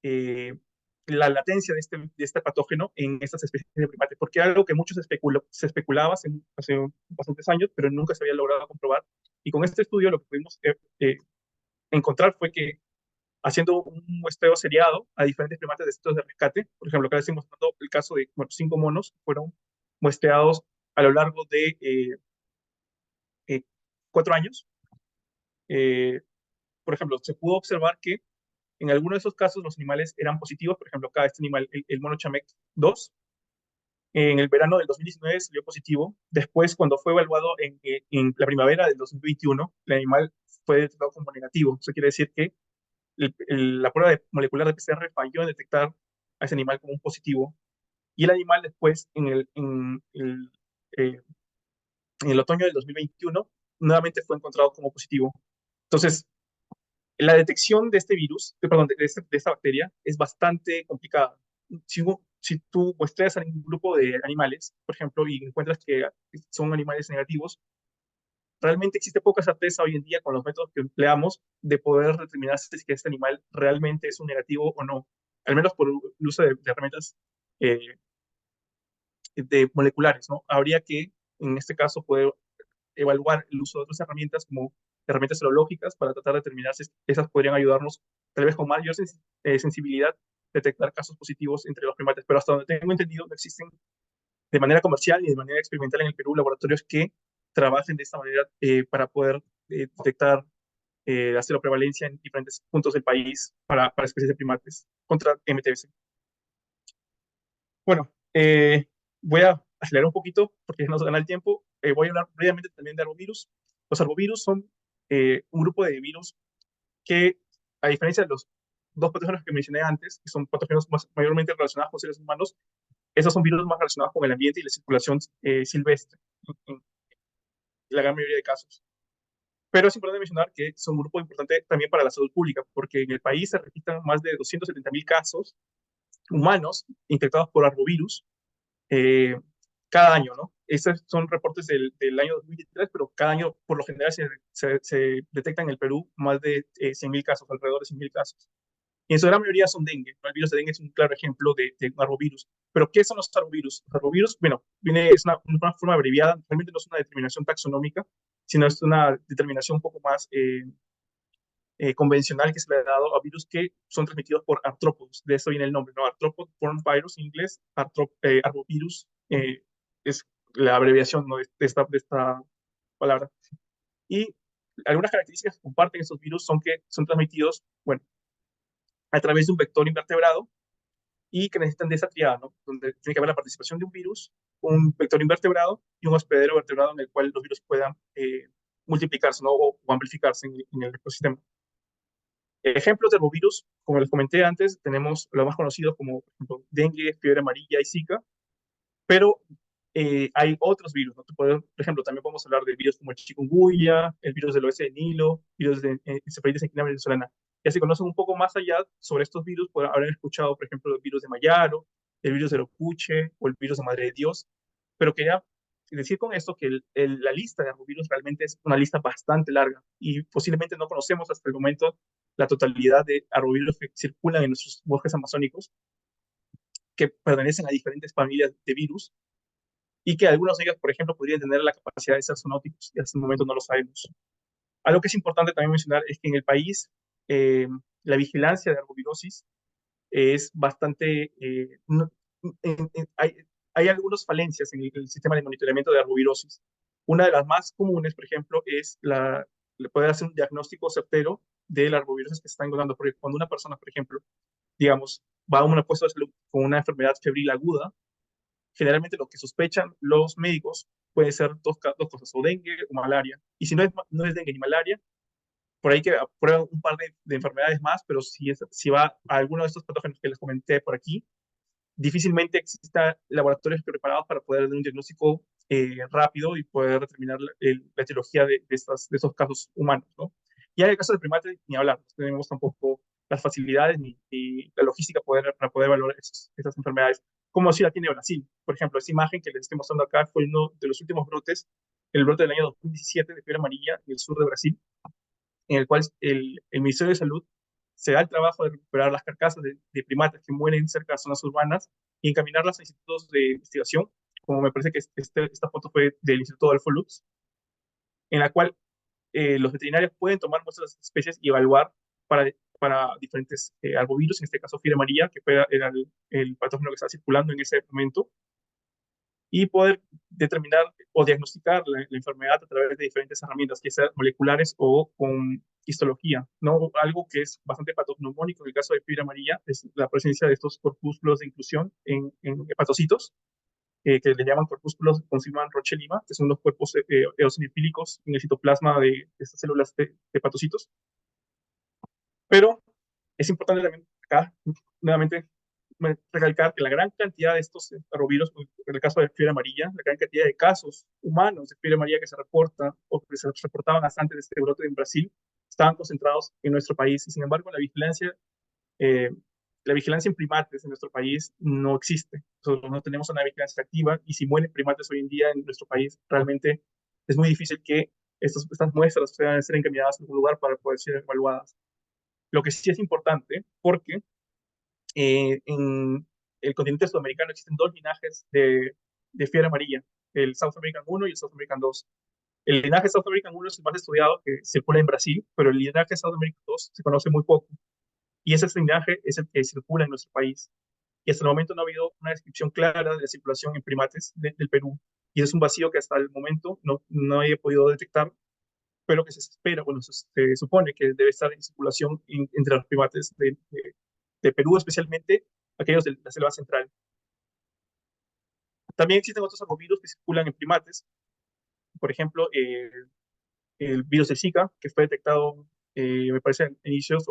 eh, la latencia de este patógeno en estas especies de primates, porque algo que muchos se especulaba hace bastantes años, pero nunca se había logrado comprobar. Y con este estudio lo que pudimos encontrar fue que haciendo un muestreo seriado a diferentes primates de centros de rescate, por ejemplo, acá estoy mostrando el caso de 5 monos que fueron muestreados a lo largo de 4 años. Eh, por ejemplo, se pudo observar que en algunos de esos casos los animales eran positivos. Por ejemplo, acá este animal, el mono Chamek 2, en el verano del 2019 salió positivo. Después, cuando fue evaluado en la primavera del 2021, el animal fue detectado como negativo. Eso quiere decir que la prueba molecular de PCR falló en detectar a ese animal como un positivo. Y el animal después, eh, en el otoño del 2021, nuevamente fue encontrado como positivo. Entonces, la detección de este virus, perdón, de esta bacteria es bastante complicada. Si tú muestras a un grupo de animales, por ejemplo, y encuentras que son animales negativos, realmente existe poca certeza hoy en día con los métodos que empleamos de poder determinar si es que este animal realmente es un negativo o no, al menos por el uso de herramientas eh, de moleculares, ¿no? Habría que, en este caso, poder evaluar el uso de otras herramientas como herramientas serológicas para tratar de determinar si esas podrían ayudarnos, tal vez con mayor sensibilidad, detectar casos positivos entre los primates. Pero hasta donde tengo entendido, no existen de manera comercial ni de manera experimental en el Perú laboratorios que trabajen de esta manera para poder detectar la seroprevalencia en diferentes puntos del país para especies de primates contra MTBC. Bueno, voy a acelerar un poquito porque nos gana el tiempo. Voy a hablar brevemente también de arbovirus. Los arbovirus son un grupo de virus que, a diferencia de los dos patógenos que mencioné antes, que son patógenos mayormente relacionados con seres humanos, esos son virus más relacionados con el ambiente y la circulación silvestre. la gran mayoría de casos. Pero es importante mencionar que es un grupo importante también para la salud pública, porque en el país se registran más de 270.000 casos humanos infectados por arbovirus eh, cada año, ¿no? Estos son reportes del año 2023, pero cada año, por lo general, se detectan en el Perú más de 100.000 casos, alrededor de 100.000 casos. Y en su gran mayoría son dengue, ¿no? El virus de dengue es un claro ejemplo de un arbovirus. ¿Pero qué son los arbovirus? Los arbovirus, bueno, es una forma abreviada, realmente no es una determinación taxonómica, sino es una determinación un poco más convencional que se le ha dado a virus que son transmitidos por artrópodos. De eso viene el nombre, ¿no? Arthropod borne virus en inglés, arbovirus es la abreviación, ¿no? de esta palabra. Y algunas características que comparten estos virus son que son transmitidos, bueno, a través de un vector invertebrado y que necesitan de esa triada, ¿no? Donde tiene que haber la participación de un virus, un vector invertebrado y un hospedero vertebrado en el cual los virus puedan multiplicarse, ¿no? O amplificarse en el ecosistema. Ejemplos de herbovirus, como les comenté antes, tenemos los más conocidos como, por ejemplo, dengue, fiebre amarilla y zika, pero hay otros virus, ¿no? Por ejemplo, también podemos hablar de virus como el chikungunya, el virus del oeste de Nilo, virus de encefalitis equina venezolana. Ya se conocen un poco más allá sobre estos virus, habrán escuchado, por ejemplo, el virus de Mayaro, el virus de Rocuche o el virus de Madre de Dios, pero quería decir con esto que la lista de arbovirus realmente es una lista bastante larga y posiblemente no conocemos hasta el momento la totalidad de arbovirus que circulan en nuestros bosques amazónicos, que pertenecen a diferentes familias de virus y que algunos de ellos, por ejemplo, podrían tener la capacidad de ser zoonóticos y hasta el momento no lo sabemos. Algo que es importante también mencionar es que en el país eh, la vigilancia de arbovirosis es bastante... hay algunas falencias en el sistema de monitoramiento de arbovirosis. Una de las más comunes, por ejemplo, es poder hacer un diagnóstico certero de la arbovirosis que se está encontrando, porque cuando una persona, por ejemplo, digamos, va a una puesta de salud con una enfermedad febril aguda, generalmente lo que sospechan los médicos puede ser dos cosas, o dengue o malaria. Y si no es dengue ni malaria, por ahí que aprueban un par de enfermedades más, pero si va a alguno de estos patógenos que les comenté por aquí, difícilmente existan laboratorios preparados para poder dar un diagnóstico rápido y poder determinar la etiología de estos casos humanos, ¿no? Y en el caso de primates, ni hablar, no tenemos tampoco las facilidades ni la logística para poder evaluar esas enfermedades, como si la tiene Brasil. Por ejemplo, esta imagen que les estoy mostrando acá fue uno de los últimos brotes, el brote del año 2017 de fiebre amarilla en el sur de Brasil, en el cual el Ministerio de Salud se da el trabajo de recuperar las carcasas de primates que mueren cerca de zonas urbanas y encaminarlas a institutos de investigación, como me parece que esta foto fue del Instituto Adolfo Lutz, en la cual los veterinarios pueden tomar muestras de especies y evaluar para diferentes arbovirus, en este caso fiebre amarilla, que era el patógeno que estaba circulando en ese momento, y poder determinar o diagnosticar la enfermedad a través de diferentes herramientas, ya sea moleculares o con histología, ¿no? Algo que es bastante patognomónico en el caso de fiebre amarilla es la presencia de estos corpúsculos de inclusión en hepatocitos, que le llaman corpúsculos con Silvan Roche-Lima, que son los cuerpos eosinofílicos en el citoplasma de estas células de hepatocitos. Pero es importante también acá, nuevamente, recalcar que la gran cantidad de estos arbovirus, en el caso de fiebre amarilla, la gran cantidad de casos humanos de fiebre amarilla que se reporta o que se reportaban hasta antes de este brote en Brasil, estaban concentrados en nuestro país. Y sin embargo, eh, la vigilancia en primates en nuestro país no existe. Nosotros no tenemos una vigilancia activa y si mueren primates hoy en día en nuestro país, realmente es muy difícil que estas muestras puedan ser encaminadas a algún lugar para poder ser evaluadas. Lo que sí es importante, porque en el continente sudamericano existen dos linajes de fiebre amarilla, el South American 1 y el South American 2. El linaje South American 1 es el más estudiado, que circula en Brasil, pero el linaje South American 2 se conoce muy poco. Y ese linaje es el que circula en nuestro país. Y hasta el momento no ha habido una descripción clara de la circulación en primates del Perú. Y es un vacío que hasta el momento no he podido detectar, pero que se espera, bueno, se supone que debe estar en circulación entre los primates de Perú, especialmente aquellos de la selva central. También existen otros arbovirus que circulan en primates, por ejemplo, el virus de Zika, que fue detectado, me parece, a inicios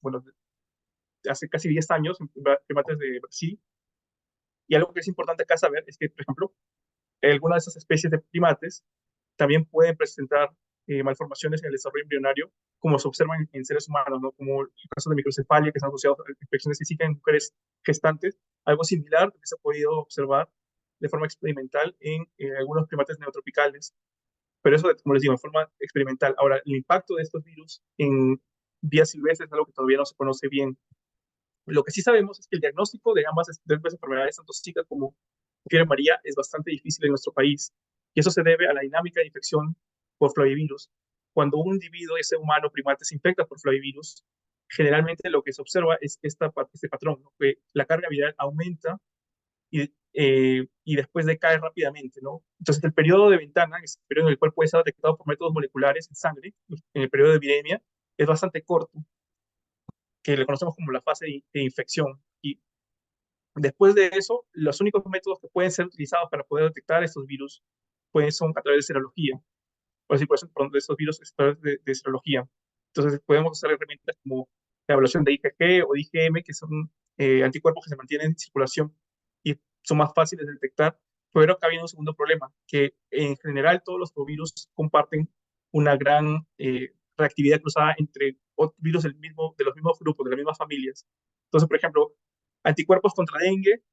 bueno, de hace casi 10 años en primates de Brasil. Y algo que es importante acá saber es que, por ejemplo, algunas de esas especies de primates también pueden presentar malformaciones en el desarrollo embrionario, como se observan en seres humanos, ¿no? Como el caso de microcefalia, que están asociados a infecciones físicas en mujeres gestantes. Algo similar que se ha podido observar de forma experimental en algunos primates neotropicales, pero eso, como les digo, en forma experimental. Ahora, el impacto de estos virus en vías silvestres es algo que todavía no se conoce bien. Lo que sí sabemos es que el diagnóstico de ambas enfermedades, tanto Zika como fiebre amarilla, es bastante difícil en nuestro país. Y eso se debe a la dinámica de infección por flavivirus. Cuando un individuo, ese humano primate, se infecta por flavivirus, generalmente lo que se observa es este patrón, ¿no? Que la carga viral aumenta y después decae rápidamente, ¿no? Entonces, el periodo de ventana, es el periodo en el cual puede ser detectado por métodos moleculares en sangre, en el periodo de epidemia, es bastante corto, que le conocemos como la fase de infección. Y después de eso, los únicos métodos que pueden ser utilizados para poder detectar estos virus pues, son a través de serología, por decir, por ejemplo, de estos virus a través de serología. Entonces, podemos usar herramientas como la evaluación de IgG o de IgM, que son anticuerpos que se mantienen en circulación y son más fáciles de detectar. Pero acá viene un segundo problema, que en general todos los virus comparten una gran reactividad cruzada entre virus de los mismos grupos, de las mismas familias. Entonces, por ejemplo, anticuerpos contra dengue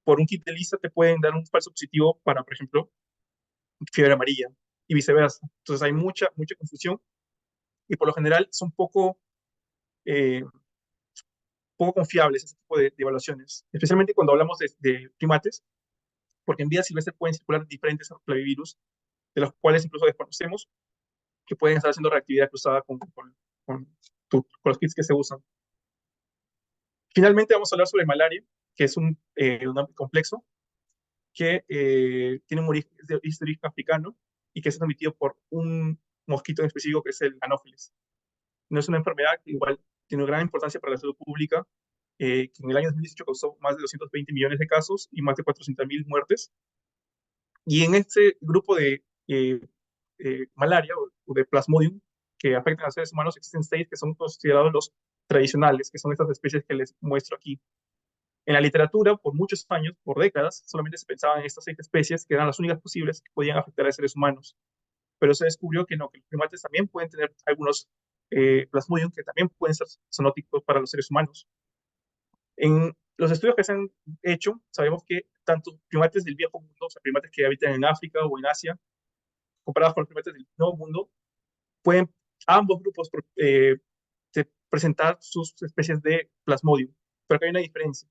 por un kit de lista te pueden dar un falso positivo para, por ejemplo, fiebre amarilla y viceversa. Entonces hay mucha confusión y por lo general son eh, poco confiables ese tipo de evaluaciones, especialmente cuando hablamos de primates, porque en vida silvestre pueden circular diferentes flavivirus, de los cuales incluso desconocemos que pueden estar haciendo reactividad cruzada con, con los kits que se usan. Finalmente vamos a hablar sobre malaria, que es un amplio complejo que tiene un origen, es de origen africano y que es transmitido por un mosquito en específico que es el Anopheles. No es una enfermedad que igual tiene gran importancia para la salud pública, que en el año 2018 causó más de 220 millones de casos y más de 400.000 muertes. Y en este grupo de malaria o de Plasmodium que afectan a seres humanos existen 6 que son considerados los tradicionales, que son estas especies que les muestro aquí. En la literatura, por muchos años, por décadas, solamente se pensaba en estas 6 especies que eran las únicas posibles que podían afectar a seres humanos. Pero se descubrió que no, que los primates también pueden tener algunos plasmodium que también pueden ser zoonóticos para los seres humanos. En los estudios que se han hecho, sabemos que tanto primates del viejo mundo, o sea, primates que habitan en África o en Asia, comparados con los primates del nuevo mundo, pueden ambos grupos presentar sus especies de plasmodium. Pero acá hay una diferencia.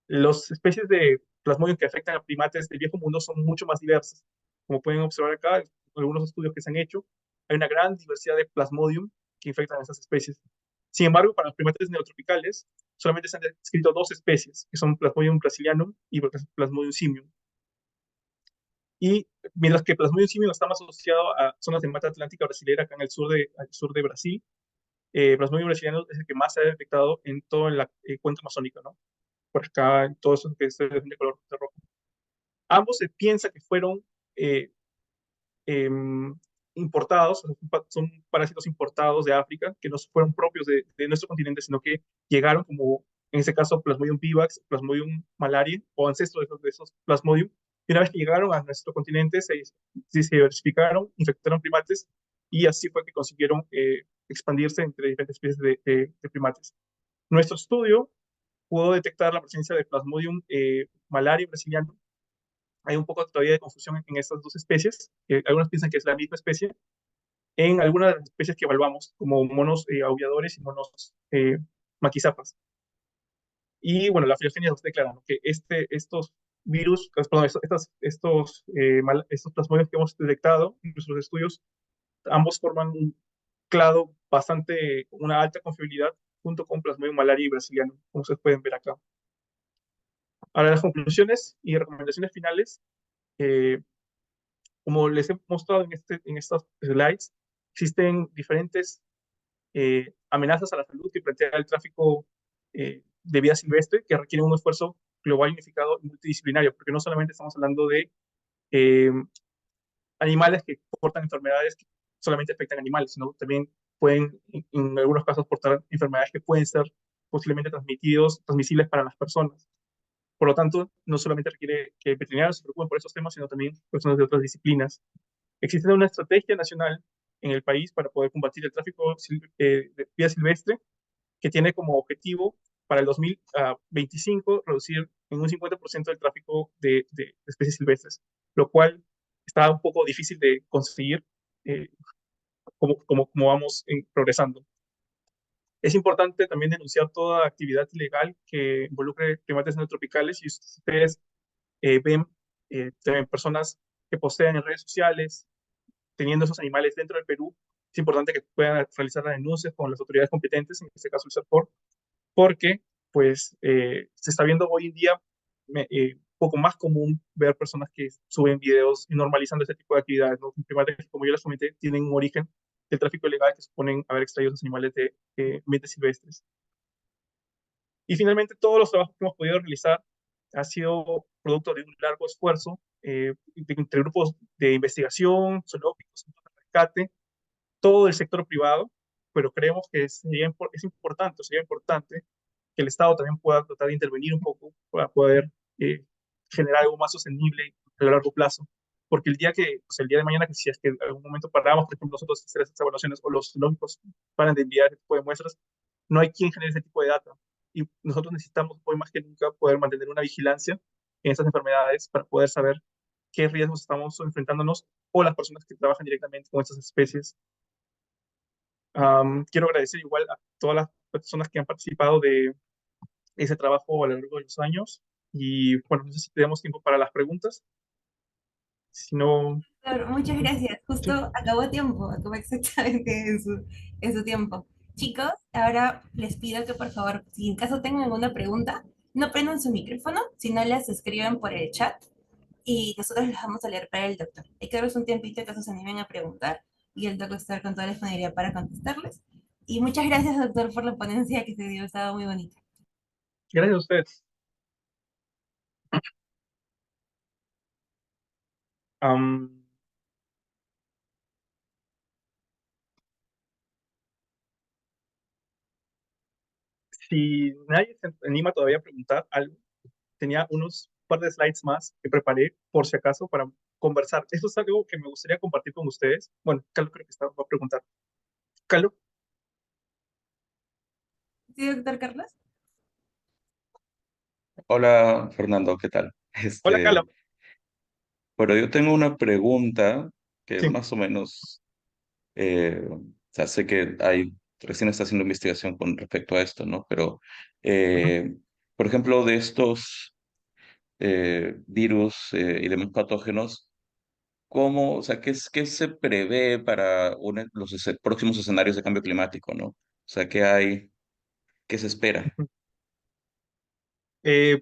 Las especies de plasmodium que afectan a primates del viejo mundo son mucho más diversas. Como pueden observar acá, en algunos estudios que se han hecho, hay una gran diversidad de plasmodium que infectan a esas especies. Sin embargo, para los primates neotropicales, solamente se han descrito 2 especies, que son Plasmodium brasilianum y Plasmodium simium. Y mientras que Plasmodium simium está más asociado a zonas de mata atlántica brasilera, acá en el al sur de Brasil, Plasmodium brasilianum es el que más se ha detectado en toda la cuenca amazónica, ¿no? Por acá, en todo eso que es de color rojo. Ambos se piensa que fueron eh, importados, son parásitos importados de África, que no fueron propios de nuestro continente, sino que llegaron como, en este caso, Plasmodium vivax, Plasmodium malariae, o ancestros de esos Plasmodium, y una vez que llegaron a nuestro continente, se diversificaron, infectaron primates, y así fue que consiguieron expandirse entre diferentes especies de primates. Nuestro estudio pudo detectar la presencia de Plasmodium malariae brasiliano. Hay un poco todavía de confusión en estas 2 especies. Algunos piensan que es la misma especie. En algunas de las especies que evaluamos, como monos aulladores y monos maquizapas. Y bueno, la filogenia nos declara, ¿no?, que estos virus, perdón, estos plasmodios que hemos detectado en nuestros estudios, ambos forman un clado bastante, una alta confiabilidad, junto con Plasmodium malariae brasiliano, como ustedes pueden ver acá. Ahora, las conclusiones y recomendaciones finales. Como les he mostrado en estos slides, existen diferentes amenazas a la salud que plantea el tráfico de vida silvestre que requieren un esfuerzo global, unificado y multidisciplinario, porque no solamente estamos hablando de eh, animales que portan enfermedades que solamente afectan animales, sino también pueden, en algunos casos, portar enfermedades que pueden ser posiblemente transmisibles para las personas. Por lo tanto, no solamente requiere que veterinarios se preocupen por estos temas, sino también personas de otras disciplinas. Existe una estrategia nacional en el país para poder combatir el tráfico de vida silvestre que tiene como objetivo para el 2025 reducir en un 50% el tráfico de especies silvestres, lo cual está un poco difícil de conseguir eh, como vamos progresando. Es importante también denunciar toda actividad ilegal que involucre primates neotropicales y ustedes ven también personas que postean en redes sociales teniendo esos animales dentro del Perú. Es importante que puedan realizar las denuncias con las autoridades competentes, en este caso el SERPOR, porque pues se está viendo hoy en día un poco más común ver personas que suben videos y normalizando este tipo de actividades, ¿no? Primates que, como yo les comenté, tienen un origen del tráfico ilegal que suponen haber extraído los animales de ambientes silvestres. Y finalmente, todos los trabajos que hemos podido realizar ha sido producto de un largo esfuerzo entre grupos de investigación, zoológicos, centros de rescate, todo el sector privado, pero creemos que sería importante que el Estado también pueda tratar de intervenir un poco para poder eh, generar algo más sostenible a largo plazo. Porque el día que, o sea, el día de mañana, que si es que en algún momento paramos, por ejemplo, nosotros hacer esas evaluaciones o los lógicos paran de enviar ese tipo de muestras, no hay quien genere ese tipo de data. Y nosotros necesitamos hoy más que nunca poder mantener una vigilancia en estas enfermedades para poder saber qué riesgos estamos enfrentándonos o las personas que trabajan directamente con estas especies. Quiero agradecer igual a todas las personas que han participado de ese trabajo a lo largo de los años. Y bueno, no sé si tenemos tiempo para las preguntas. Si no, Doctor, muchas gracias. sí. Justo acabó exactamente en su tiempo. Chicos, ahora les pido que por favor, si en caso tengan alguna pregunta, no prendan su micrófono, sino las escriban por el chat y nosotros las vamos a leer para el doctor. Hay que darles un tiempito que se animen a preguntar y el doctor estar con toda la disponibilidad para contestarles. Y muchas gracias, doctor, por la ponencia que se dio, estaba muy bonita. Gracias a ustedes. Am, si nadie se anima todavía a preguntar algo, tenía unos par de slides más que preparé por si acaso para conversar. Esto es algo que me gustaría compartir con ustedes. Bueno, Carlos creo que va a preguntar. Carlos, ¿Sí, doctor Carlos? Hola Fernando, ¿qué tal? hola Carlos. Bueno, yo tengo una pregunta que Sí. más o menos, o sea, sé que recién está haciendo investigación con respecto a esto, ¿no? Pero, Ujú. por ejemplo, de estos virus y demás patógenos, ¿cómo, o sea, qué se prevé para los próximos escenarios de cambio climático, ¿no? O sea, qué se espera?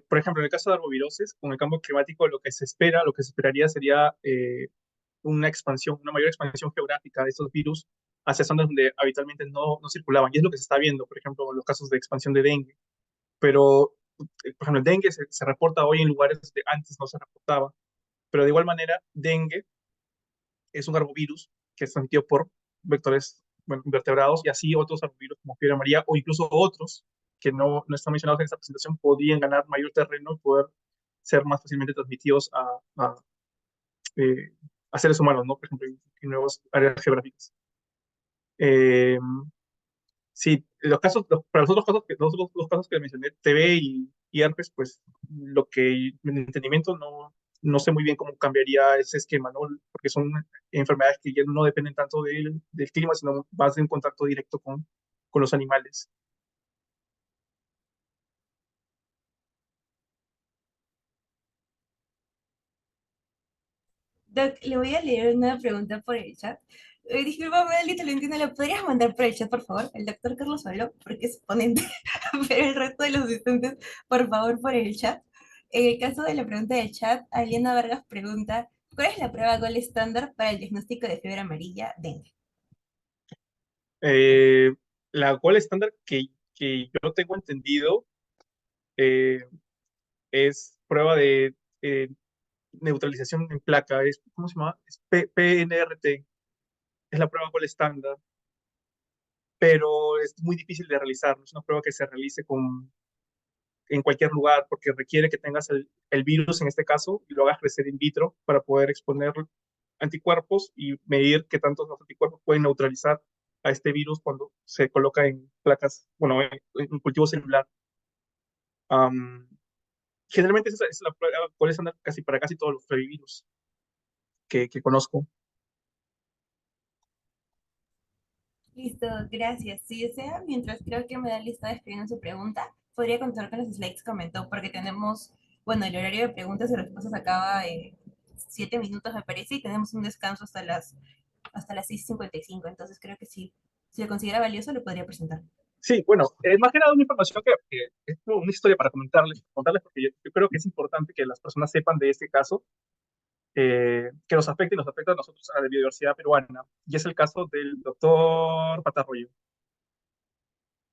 Por ejemplo, en el caso de arbovirosis, con el cambio climático, lo que se esperaría sería una expansión, una mayor expansión geográfica de estos virus hacia zonas donde habitualmente no circulaban. Y es lo que se está viendo, por ejemplo, en los casos de expansión de dengue. Pero, por ejemplo, el dengue se reporta hoy en lugares donde antes no se reportaba. Pero de igual manera, dengue es un arbovirus que es transmitido por vectores, bueno, invertebrados y así otros arbovirus como fiebre amarilla o incluso otros que no están mencionados en esta presentación podrían ganar mayor terreno y poder ser más fácilmente transmitidos eh, a seres humanos, ¿no? Por ejemplo, en nuevas áreas geográficas. Eh, sí, para los otros casos, los casos que mencioné, TB y herpes, pues lo que en entendimiento no sé muy bien cómo cambiaría ese esquema, ¿no? Porque son enfermedades que ya no dependen tanto del clima, sino más de un contacto directo con los animales. Doc, le voy a leer una pregunta por el chat. Disculpame, Alito, lo entiendo. ¿Lo podrías mandar por el chat, por favor? El doctor Carlos habló porque es ponente, pero el resto de los asistentes, por favor, por el chat. En el caso de la pregunta del chat, Aliana Vargas pregunta, ¿cuál es la prueba Gold estándar para el diagnóstico de fiebre amarilla dengue? Eh, la gold estándar que yo tengo entendido eh, es prueba de neutralización en placa, ¿cómo se llama? Es PNRT, es la prueba gold estándar, pero es muy difícil de realizar, no es una prueba que se realice en cualquier lugar porque requiere que tengas el virus en este caso y lo hagas crecer in vitro para poder exponerlo anticuerpos y medir qué tantos los anticuerpos pueden neutralizar a este virus cuando se coloca en placas, bueno, en cultivo celular. Am, Generalmente esa es la prueba cuál es casi para casi todos los flavivirus que conozco. Listo, gracias. Si desea, mientras creo que me da lista escribiendo su pregunta, podría contar con los slides que comentó, porque tenemos, bueno, el horario de preguntas y respuestas acaba en 7 minutos, me parece, y tenemos un descanso hasta las 6:55. Entonces creo que sí, si lo considera valioso, lo podría presentar. Sí, bueno, más que nada una información que es como una historia para contarles porque yo creo que es importante que las personas sepan de este caso, que nos afecta y nos afecta a nosotros, a la biodiversidad peruana, y es el caso del doctor Patarroyo.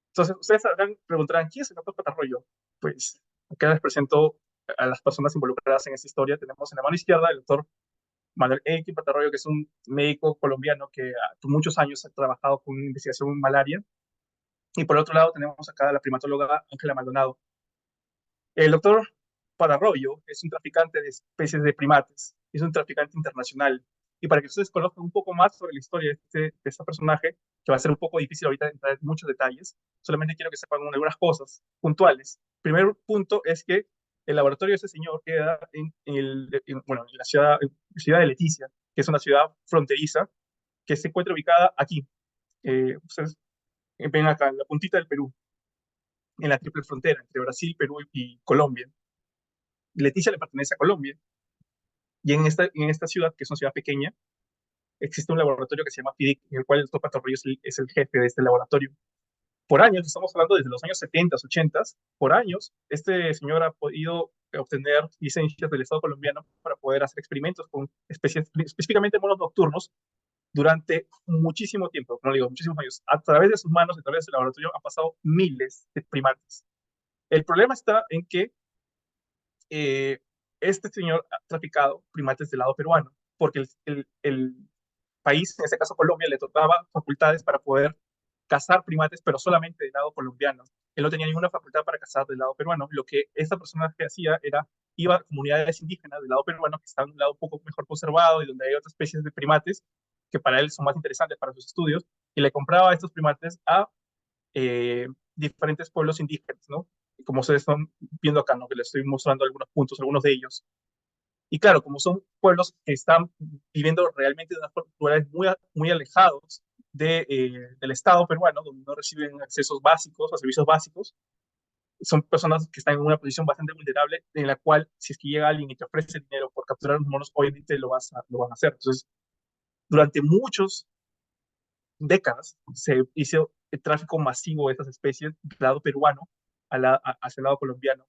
Entonces, ustedes preguntarán, ¿quién es el doctor Patarroyo? Pues, acá les presento a las personas involucradas en esta historia. Tenemos en la mano izquierda el doctor Manuel X. Patarroyo, que es un médico colombiano que por muchos años ha trabajado con investigación en malaria. Y por otro lado tenemos acá a la primatóloga Ángela Maldonado. El doctor Patarroyo es un traficante de especies de primates, es un traficante internacional. Y para que ustedes conozcan un poco más sobre la historia de este personaje, que va a ser un poco difícil ahorita entrar en muchos detalles, solamente quiero que sepan algunas cosas puntuales. Primer punto es que el laboratorio de ese señor queda bueno, en ciudad de Leticia, que es una ciudad fronteriza que se encuentra ubicada aquí. Ustedes ven acá, en la puntita del Perú, en la triple frontera entre Brasil, Perú y Colombia. Leticia le pertenece a Colombia, y en esta ciudad, que es una ciudad pequeña, existe un laboratorio que se llama FIDIC, en el cual el doctor Patarroyo es el jefe de este laboratorio. Por años, estamos hablando desde los años 70, 80, por años, este señor ha podido obtener licencias del Estado colombiano para poder hacer experimentos con especies, específicamente monos nocturnos, durante muchísimo tiempo, no digo muchísimos años. A través de sus manos, a través del laboratorio, han pasado miles de primates. El problema está en que eh, este señor ha traficado primates del lado peruano, porque el país, en este caso Colombia, le otorgaba facultades para poder cazar primates, pero solamente del lado colombiano. Él no tenía ninguna facultad para cazar del lado peruano. Lo que esta persona que hacía era, iba a comunidades indígenas del lado peruano, que están en un lado un poco mejor conservado y donde hay otras especies de primates que para él son más interesantes para sus estudios, y le compraba estos primates a diferentes pueblos indígenas, ¿no? Como ustedes están viendo acá, ¿no? Que les estoy mostrando algunos puntos, algunos de ellos. Y claro, como son pueblos que están viviendo realmente de unos lugares muy alejados del Estado peruano, donde no reciben accesos básicos o servicios básicos, son personas que están en una posición bastante vulnerable, en la cual si es que llega alguien y te ofrece dinero por capturar los monos, obviamente lo van a hacer. Entonces, durante muchos décadas se hizo el tráfico masivo de estas especies del lado peruano hacia el lado colombiano.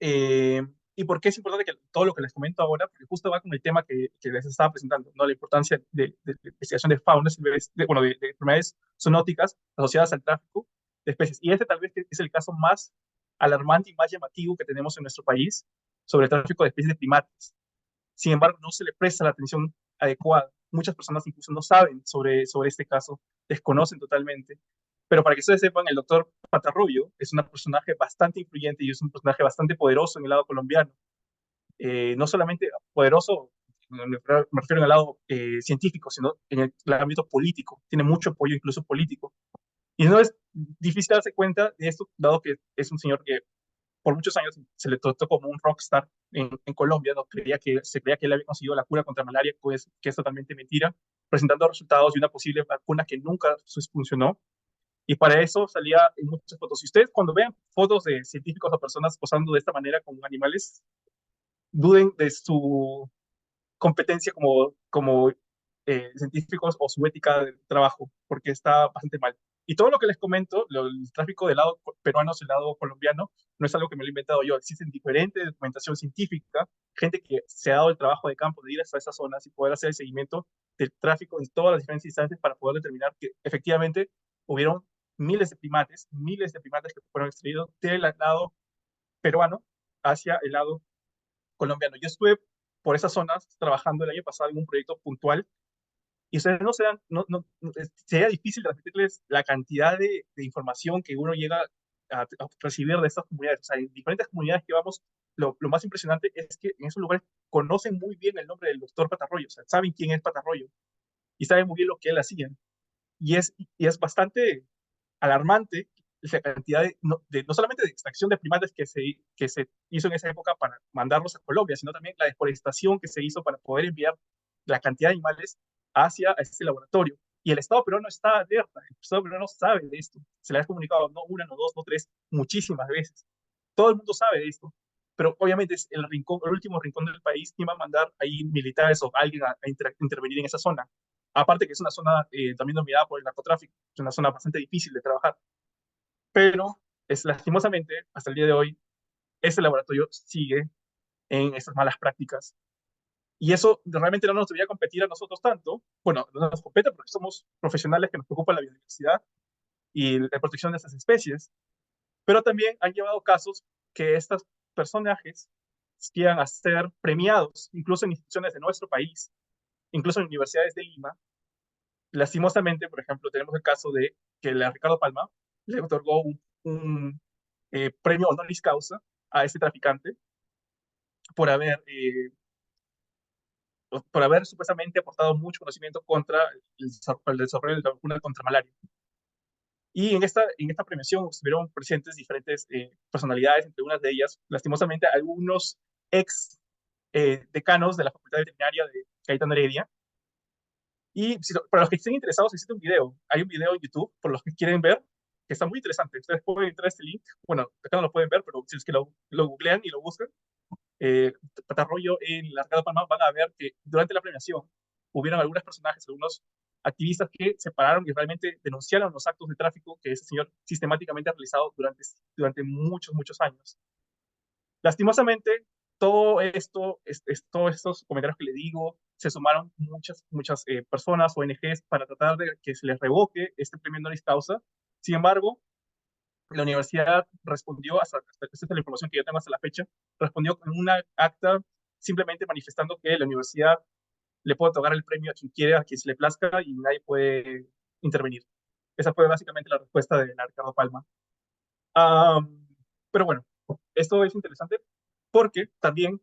Eh, ¿Y por qué es importante que todo lo que les comento ahora? Porque justo va con el tema que les estaba presentando, ¿no? La importancia de investigación de fauna, bueno, de enfermedades zoonóticas asociadas al tráfico de especies. Y este tal vez es el caso más alarmante y más llamativo que tenemos en nuestro país sobre el tráfico de especies de primates. Sin embargo, no se le presta la atención adecuada. Muchas personas incluso no saben sobre este caso, desconocen totalmente. Pero para que ustedes sepan, el doctor Patarrubio es un personaje bastante influyente y es un personaje bastante poderoso en el lado colombiano. No solamente poderoso, me refiero en el lado científico, sino en el ámbito político. Tiene mucho apoyo, incluso político. Y no es difícil darse cuenta de esto, dado que es un señor que por muchos años se le trató como un rockstar en Colombia, ¿no? Se creía que él había conseguido la cura contra malaria, pues que es totalmente mentira, presentando resultados de una posible vacuna que nunca funcionó. Y para eso salía en muchas fotos. Si ustedes cuando vean fotos de científicos o personas posando de esta manera con animales, duden de su competencia como científicos o su ética de trabajo, porque está bastante mal. Y todo lo que les comento, el tráfico del lado peruano hacia el lado colombiano, no es algo que me lo he inventado yo. Existen diferentes documentación científica, gente que se ha dado el trabajo de campo de ir hasta esas zonas y poder hacer el seguimiento del tráfico en todas las diferentes instancias para poder determinar que efectivamente hubieron miles de primates que fueron extraídos del lado peruano hacia el lado colombiano. Yo estuve por esas zonas trabajando el año pasado en un proyecto puntual y ustedes no se dan, no, sería difícil transmitirles la cantidad de información que uno llega a recibir de estas comunidades. O sea, en diferentes comunidades que vamos, lo más impresionante es que en esos lugares conocen muy bien el nombre del doctor Patarroyo, o sea, saben quién es Patarroyo y saben muy bien lo que él hacía. Y es bastante alarmante la cantidad no solamente de extracción de primates que se hizo en esa época para mandarlos a Colombia, sino también la deforestación que se hizo para poder enviar la cantidad de animales hacia este laboratorio. Y el Estado peruano está alerta, el Estado peruano sabe de esto, se le ha comunicado no una, no dos, no tres, muchísimas veces. Todo el mundo sabe de esto, pero obviamente es el rincón, el último rincón del país, ¿quién va a mandar ahí militares o alguien a intervenir en esa zona? Aparte que es una zona también dominada por el narcotráfico, es una zona bastante difícil de trabajar, pero lastimosamente, hasta el día de hoy, ese laboratorio sigue en estas malas prácticas. Y eso realmente no nos debería competir a nosotros tanto. Bueno, no nos compete porque somos profesionales que nos preocupa la biodiversidad y la protección de estas especies, pero también han llevado casos que estos personajes llegan a ser premiados, incluso en instituciones de nuestro país, incluso en universidades de Lima. Lastimosamente, por ejemplo, tenemos el caso de que a Ricardo Palma le otorgó un premio honoris causa a este traficante por haber, eh, por haber supuestamente aportado mucho conocimiento contra el desarrollo de la vacuna contra malaria. Y en esta premiación estuvieron presentes diferentes personalidades, entre unas de ellas, lastimosamente, algunos ex decanos de la Facultad de Veterinaria de Cayetano Heredia. Y para los que estén interesados, existe un video. Hay un video en YouTube, por los que quieren ver, que está muy interesante. Ustedes pueden entrar a este link. Bueno, acá no lo pueden ver, pero si es que lo googlean y lo buscan, Patarroyo en la Arcada Palma, van a ver que durante la premiación hubieron algunos personajes, algunos activistas que se pararon y realmente denunciaron los actos de tráfico que ese señor sistemáticamente ha realizado durante muchos, muchos años. Lastimosamente, todo esto, todos estos comentarios que le digo, se sumaron muchas, muchas personas, ONGs, para tratar de que se les revoque este premio honoris causa. Sin embargo, la universidad respondió, hasta esta es la información que yo tengo hasta la fecha, respondió con una acta simplemente manifestando que la universidad le puede otorgar el premio a quien quiera, a quien se le plazca y nadie puede intervenir. Esa fue básicamente la respuesta de la Ricardo Palma. Um, pero bueno, esto es interesante porque también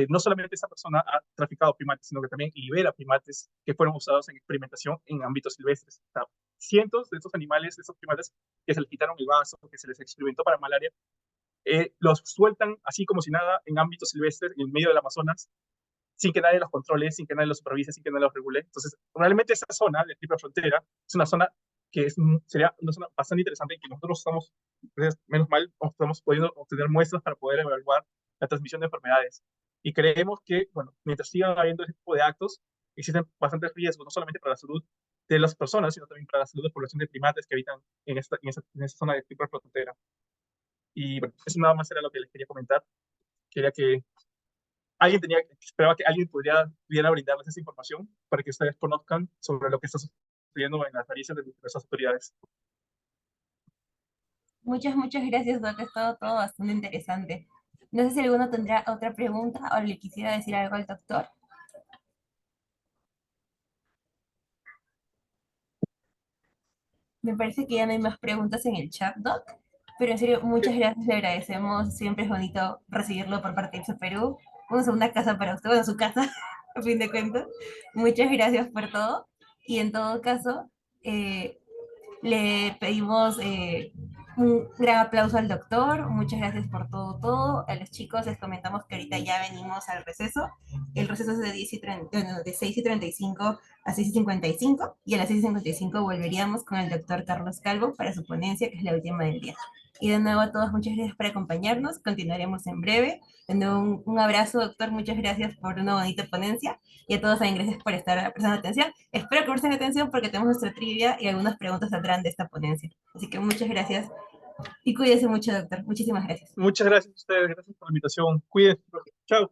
no solamente esa persona ha traficado primates, sino que también libera primates que fueron usados en experimentación en ámbitos silvestres. O sea, cientos de estos animales, de estos primates que se les quitaron el vaso, que se les experimentó para malaria, los sueltan así como si nada en ámbitos silvestres, en el medio del Amazonas, sin que nadie los controle, sin que nadie los supervise, sin que nadie los regule. Entonces, realmente esa zona de triple frontera es una zona que sería una zona bastante interesante y que nosotros estamos, pues, menos mal, estamos pudiendo obtener muestras para poder evaluar la transmisión de enfermedades. Y creemos que, bueno, mientras sigan habiendo ese tipo de actos, existen bastantes riesgos, no solamente para la salud de las personas, sino también para la salud de la población de primates que habitan en esa zona de triple frontera. Y bueno, eso nada más era lo que les quería comentar. Quería que esperaba que alguien pudiera brindarles esa información para que ustedes conozcan sobre lo que está sucediendo en las narices de diversas autoridades. Muchas, muchas gracias, Doc. Ha estado todo bastante interesante. No sé si alguno tendrá otra pregunta o le quisiera decir algo al doctor. Me parece que ya no hay más preguntas en el chat, Doc. Pero en serio, muchas gracias, le agradecemos. Siempre es bonito recibirlo por parte de IPSA Perú. Vamos a una casa para usted, bueno, su casa, a fin de cuentas. Muchas gracias por todo. Y en todo caso, eh, le pedimos un gran aplauso al doctor. Muchas gracias por todo, todo. A los chicos les comentamos que ahorita ya venimos al receso. El receso es de, 10 y 30, bueno, de 6:35 a 6:55 y a las 6:55 volveríamos con el doctor Carlos Calvo para su ponencia, que es la última del día. Y de nuevo a todos, muchas gracias por acompañarnos. Continuaremos en breve. De nuevo, un abrazo, doctor. Muchas gracias por una bonita ponencia. Y a todos también gracias por estar prestando atención. Espero que presten atención porque tenemos nuestra trivia y algunas preguntas saldrán de esta ponencia. Así que muchas gracias y cuídese mucho, doctor. Muchísimas gracias. Muchas gracias a ustedes, gracias por la invitación. Cuídense. Chao.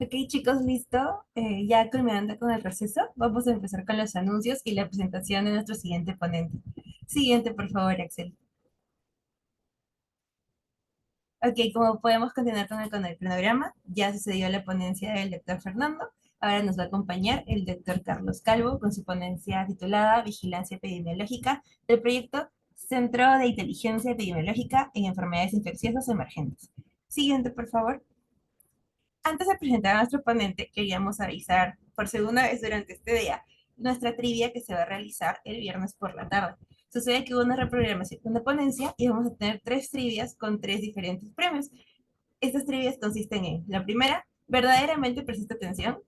Ok, chicos, listo. Ya culminando con el receso, vamos a empezar con los anuncios y la presentación de nuestro siguiente ponente. Siguiente, por favor, Axel. Ok, como podemos continuar con el cronograma, ya sucedió la ponencia del doctor Fernando. Ahora nos va a acompañar el doctor Carlos Calvo con su ponencia titulada Vigilancia Epidemiológica del proyecto Centro de Inteligencia Epidemiológica en Enfermedades Infecciosas Emergentes. Siguiente, por favor. Antes de presentar a nuestro ponente, queríamos avisar por segunda vez durante este día nuestra trivia que se va a realizar el viernes por la tarde. Sucede que hubo una reprogramación de una ponencia y vamos a tener tres trivias con tres diferentes premios. Estas trivias consisten en, la primera, verdaderamente presta atención,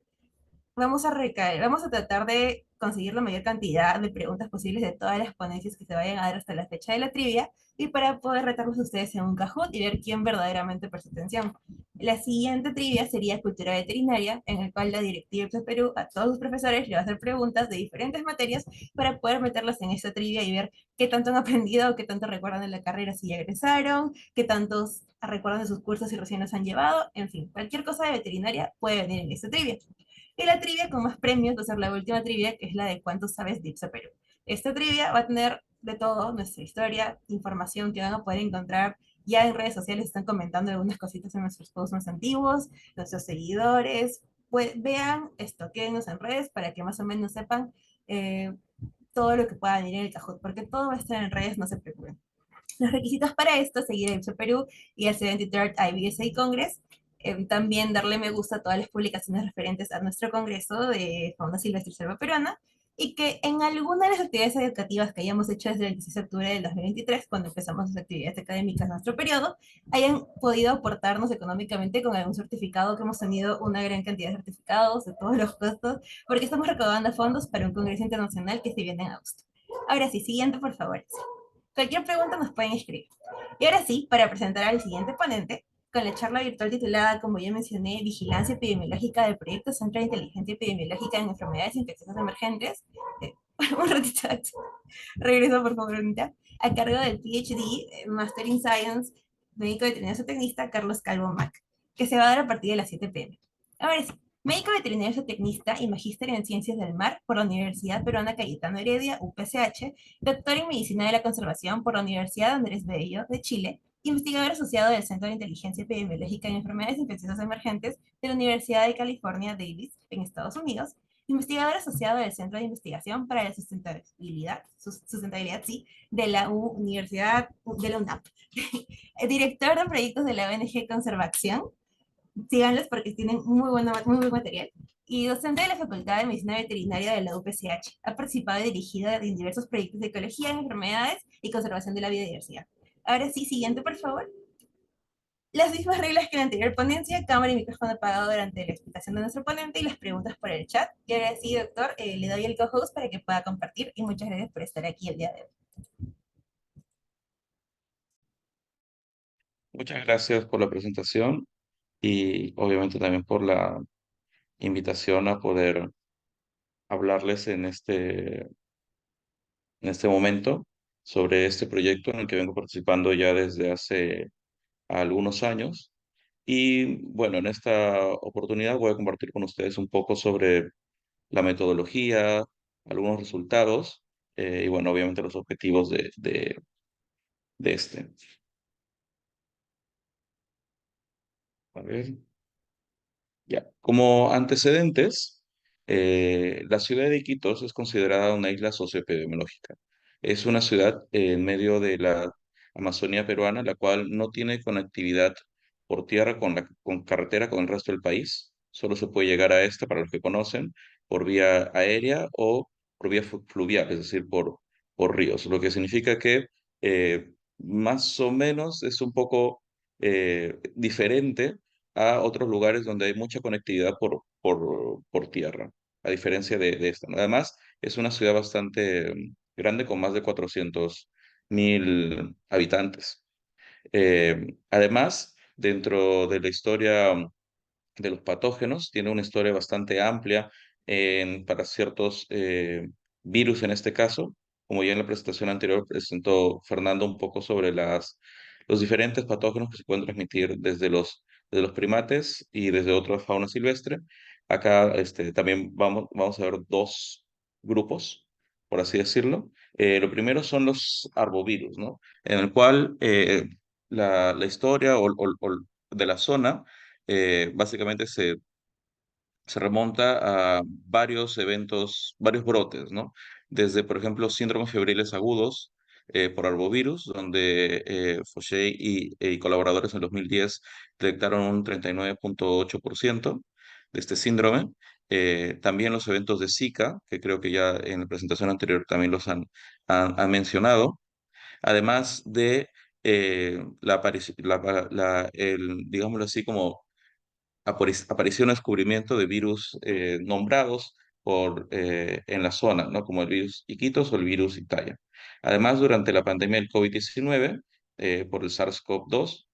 vamos a recaer, vamos a tratar de conseguir la mayor cantidad de preguntas posibles de todas las ponencias que se vayan a dar hasta la fecha de la trivia y para poder retarlos a ustedes en un Kahoot y ver quién verdaderamente presta atención. La siguiente trivia sería cultura veterinaria, en el cual la directiva de Perú a todos sus profesores le va a hacer preguntas de diferentes materias para poder meterlas en esta trivia y ver qué tanto han aprendido, qué tanto recuerdan de la carrera si ya egresaron, qué tantos recuerdan de sus cursos y recién los han llevado, en fin, cualquier cosa de veterinaria puede venir en esta trivia. Y la trivia con más premios va a ser la última trivia, que es la de cuánto sabes de Ipsa Perú. Esta trivia va a tener de todo, nuestra historia, información que van a poder encontrar ya en redes sociales, están comentando algunas cositas en nuestros posts más antiguos, nuestros seguidores, pues vean, estoquenos en redes para que más o menos sepan eh, todo lo que pueda venir en el Kahoot, porque todo va a estar en redes, no se preocupen. Los requisitos para esto, seguir a IPSO Perú y el 73rd IBSA Congress. También darle me gusta a todas las publicaciones referentes a nuestro congreso de Fauna Silvestre y Selva Peruana. Y que en alguna de las actividades educativas que hayamos hecho desde el 16 de octubre del 2023, cuando empezamos las actividades académicas de nuestro periodo, hayan podido aportarnos económicamente con algún certificado, que hemos tenido una gran cantidad de certificados de todos los costos, porque estamos recaudando fondos para un congreso internacional que se viene en agosto. Ahora sí, siguiente, por favor. Cualquier pregunta nos pueden escribir. Y ahora sí, para presentar al siguiente ponente, con la charla virtual titulada, como ya mencioné, Vigilancia Epidemiológica del Proyecto Centro de Inteligencia Epidemiológica en Enfermedades Infecciosas Emergentes. Un ratito, regreso por favor, Anita. A cargo del PhD, Master in Science, médico veterinario zootecnista Carlos Calvo Mac, que se va a dar a partir de las 7 p.m. Ahora sí, médico veterinario zootecnista y magíster en ciencias del mar por la Universidad Peruana Cayetano Heredia, UPCH, doctor en medicina de la conservación por la Universidad Andrés Bello de Chile, investigador asociado del Centro de Inteligencia Epidemiológica en Enfermedades Infecciosas Emergentes de la Universidad de California, Davis, en Estados Unidos, investigador asociado del Centro de Investigación para la Sustentabilidad, sí, de la Universidad de la UNAP. Director de proyectos de la ONG Conservación, síganlos porque tienen muy buen material. Y docente de la Facultad de Medicina Veterinaria de la UPCH. Ha participado y dirigido en diversos proyectos de ecología en enfermedades y conservación de la biodiversidad. Ahora sí, siguiente, por favor. Las mismas reglas que en la anterior ponencia, cámara y micrófono apagado durante la explicación de nuestro ponente y las preguntas por el chat. Y ahora sí, doctor, le doy el co-host para que pueda compartir y muchas gracias por estar aquí el día de hoy. Muchas gracias por la presentación y obviamente también por la invitación a poder hablarles en este momento sobre este proyecto en el que vengo participando ya desde hace algunos años. Y bueno, en esta oportunidad voy a compartir con ustedes un poco sobre la metodología, algunos resultados y bueno, obviamente los objetivos de este. A ver. Ya, como antecedentes, la ciudad de Iquitos es considerada una isla socioepidemiológica. Es una ciudad en medio de la Amazonía peruana, la cual no tiene conectividad por tierra con carretera con el resto del país. Solo se puede llegar a esta, para los que conocen, por vía aérea o por vía fluvial, es decir, por ríos, lo que significa que más o menos es un poco diferente a otros lugares donde hay mucha conectividad por tierra, a diferencia de esta, ¿no? Además, es una ciudad bastante grande con más de 400.000 habitantes. Además, dentro de la historia de los patógenos, tiene una historia bastante amplia para ciertos virus en este caso. Como ya en la presentación anterior presentó Fernando un poco sobre los diferentes patógenos que se pueden transmitir desde los de los primates y desde otra fauna silvestre. Acá también vamos a ver dos grupos, por así decirlo. Lo primero son los arbovirus, ¿no? En el cual la historia o de la zona básicamente se remonta a varios eventos, varios brotes, ¿no? Desde, por ejemplo, síndromes febriles agudos por arbovirus, donde Fauché y colaboradores en 2010 detectaron un 39,8% de este síndrome. También los eventos de Zika, que creo que ya en la presentación anterior también los han mencionado, además de digámoslo así, como aparición o descubrimiento de virus nombrados en la zona, ¿no? Como el virus Iquitos o el virus Italia. Además, durante la pandemia del COVID-19, por el SARS-CoV-2,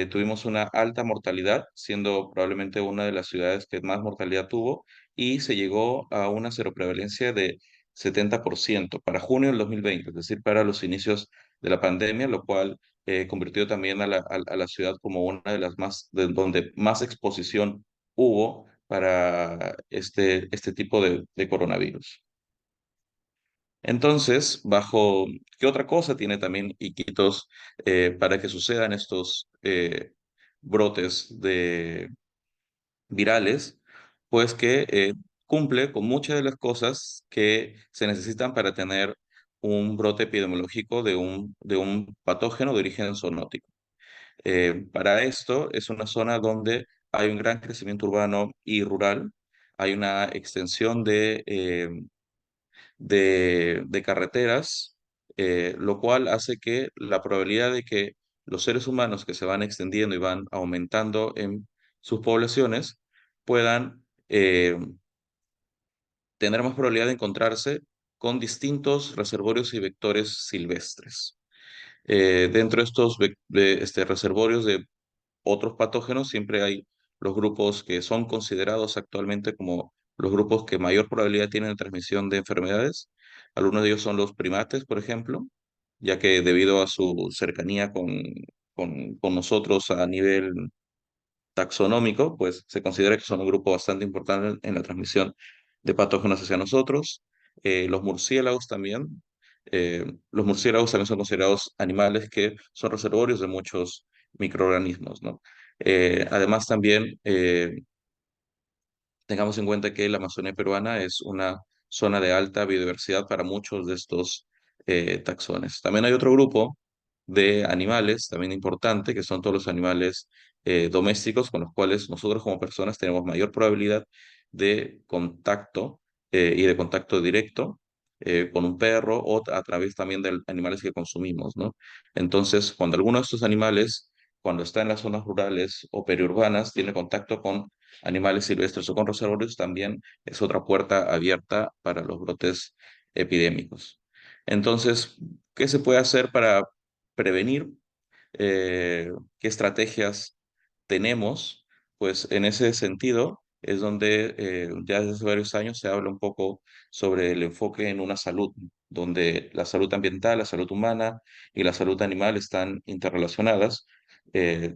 tuvimos una alta mortalidad, siendo probablemente una de las ciudades que más mortalidad tuvo, y se llegó a una seroprevalencia de 70% para junio del 2020, es decir, para los inicios de la pandemia, lo cual convirtió también a la ciudad como una de las más, de donde más exposición hubo para este tipo de coronavirus. Entonces, ¿qué otra cosa tiene también Iquitos para que sucedan estos brotes virales? Pues que cumple con muchas de las cosas que se necesitan para tener un brote epidemiológico de un patógeno de origen zoonótico. Para esto es una zona donde hay un gran crecimiento urbano y rural, hay una extensión de carreteras, lo cual hace que la probabilidad de que los seres humanos que se van extendiendo y van aumentando en sus poblaciones puedan tener más probabilidad de encontrarse con distintos reservorios y vectores silvestres. Dentro de estos reservorios de otros patógenos, siempre hay los grupos que son considerados actualmente como los grupos que mayor probabilidad tienen de transmisión de enfermedades. Algunos de ellos son los primates, por ejemplo, ya que debido a su cercanía con nosotros a nivel taxonómico, pues se considera que son un grupo bastante importante en la transmisión de patógenos hacia nosotros. Los murciélagos también. Los murciélagos también son considerados animales que son reservorios de muchos microorganismos, ¿no? Además también tengamos en cuenta que la Amazonía peruana es una zona de alta biodiversidad para muchos de estos taxones. También hay otro grupo de animales, también importante, que son todos los animales domésticos con los cuales nosotros como personas tenemos mayor probabilidad de contacto y de contacto directo con un perro o a través también de animales que consumimos, ¿no? Entonces, cuando alguno de estos animales, cuando está en las zonas rurales o periurbanas, tiene contacto con animales silvestres o con reservorios, también es otra puerta abierta para los brotes epidémicos. Entonces, ¿qué se puede hacer para prevenir? ¿Qué estrategias tenemos? Pues en ese sentido es donde ya desde hace varios años se habla un poco sobre el enfoque en una salud, donde la salud ambiental, la salud humana y la salud animal están interrelacionadas,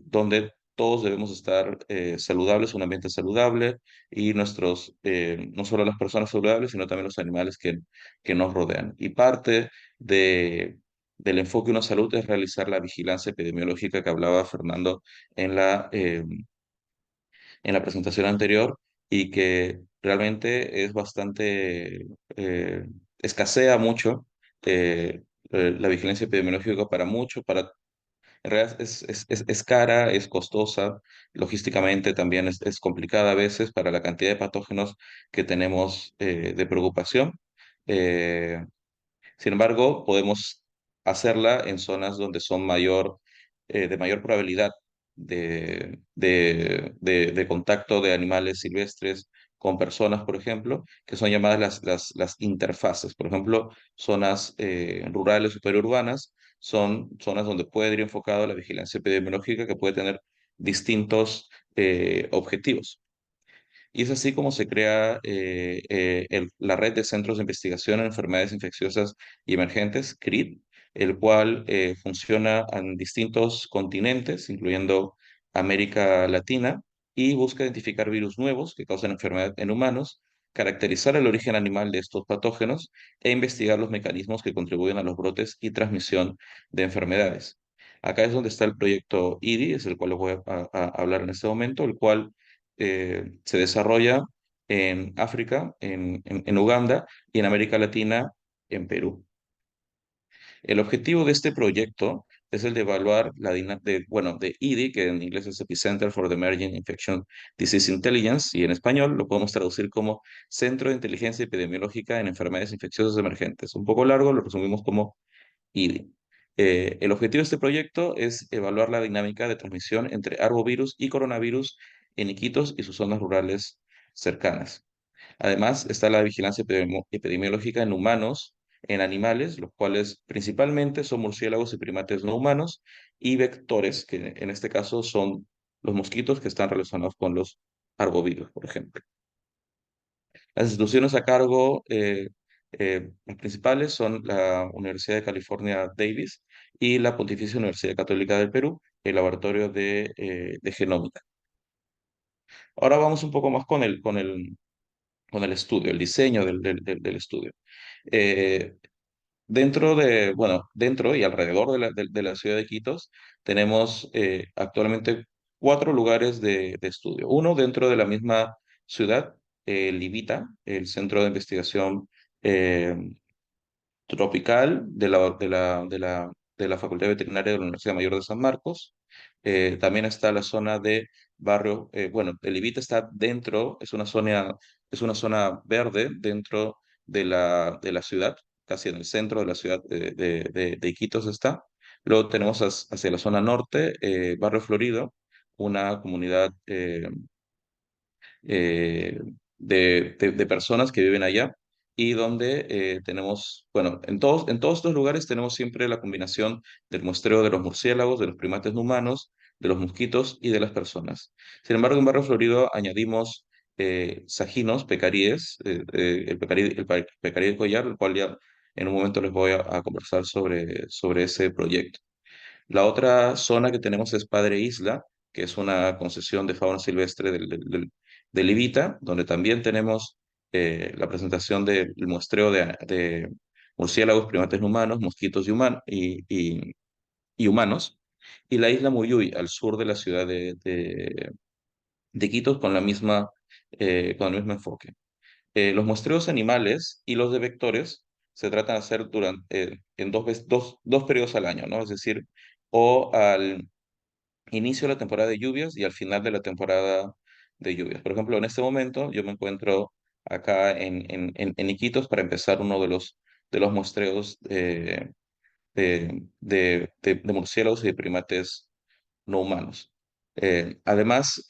donde todos debemos estar saludables, un ambiente saludable y no solo las personas saludables, sino también los animales que nos rodean. Y parte del enfoque de una salud es realizar la vigilancia epidemiológica que hablaba Fernando en en la presentación anterior y que realmente es bastante, escasea mucho la vigilancia epidemiológica para mucho, en realidad es cara, es costosa, logísticamente también es complicada a veces para la cantidad de patógenos que tenemos de preocupación. Eh, Sin embargo, podemos hacerla en zonas donde son de mayor probabilidad de contacto de animales silvestres con personas, por ejemplo, que son llamadas las interfaces. Por ejemplo, zonas rurales o periurbanas son zonas donde puede ir enfocado la vigilancia epidemiológica que puede tener distintos objetivos. Y es así como se crea la Red de Centros de Investigación en Enfermedades Infecciosas y Emergentes, CRID, el cual funciona en distintos continentes, incluyendo América Latina y busca identificar virus nuevos que causan enfermedad en humanos, caracterizar el origen animal de estos patógenos e investigar los mecanismos que contribuyen a los brotes y transmisión de enfermedades. Acá es donde está el proyecto IDI, es el cual les voy a hablar en este momento, el cual se desarrolla en África, en Uganda y en América Latina, en Perú. El objetivo de este proyecto es el de evaluar de EDI, que en inglés es Epicenter for the Emerging Infection Disease Intelligence, y en español lo podemos traducir como Centro de Inteligencia Epidemiológica en Enfermedades Infecciosas Emergentes. Un poco largo, lo resumimos como EDI. El objetivo de este proyecto es evaluar la dinámica de transmisión entre arbovirus y coronavirus en Iquitos y sus zonas rurales cercanas. Además, está la vigilancia epidemiológica en humanos, en animales, los cuales principalmente son murciélagos y primates no humanos, y vectores, que en este caso son los mosquitos que están relacionados con los arbovirus, por ejemplo. Las instituciones a cargo, las principales son la Universidad de California, Davis, y la Pontificia Universidad Católica del Perú, el laboratorio de genómica. Ahora vamos un poco más con el estudio, el diseño del estudio. Eh, dentro y alrededor de la ciudad de Iquitos, tenemos actualmente 4 lugares de estudio. Uno dentro de la misma ciudad, el IVITA, el Centro de Investigación eh, Tropical de la Facultad Veterinaria de la Universidad Mayor de San Marcos. También está la zona de barrio, el Ibita está dentro, es una zona verde dentro de la ciudad, casi en el centro de la ciudad de Iquitos está. Luego tenemos hacia la zona norte, Barrio Florido, una comunidad eh, de personas que viven allá y donde tenemos, bueno, en todos estos lugares tenemos siempre la combinación del muestreo de los murciélagos, de los primates no humanos, de los mosquitos y de las personas. Sin embargo, en Barrio Florido añadimos sajinos, pecaríes, el pecarí de collar, el cual ya en un momento les voy a conversar sobre ese proyecto. La otra zona que tenemos es Padre Isla, que es una concesión de fauna silvestre del Ibita, donde también tenemos la presentación del muestreo de murciélagos, primates no humanos, mosquitos y humanos. Y la isla Muyuy, al sur de la ciudad de Quito, con el mismo enfoque. Los muestreos animales y los de vectores se tratan de hacer en dos periodos al año, ¿no? Es decir, o al inicio de la temporada de lluvias y al final de la temporada de lluvias. Por ejemplo, en este momento yo me encuentro acá en Iquitos para empezar uno de los muestreos de murciélagos y de primates no humanos. Además,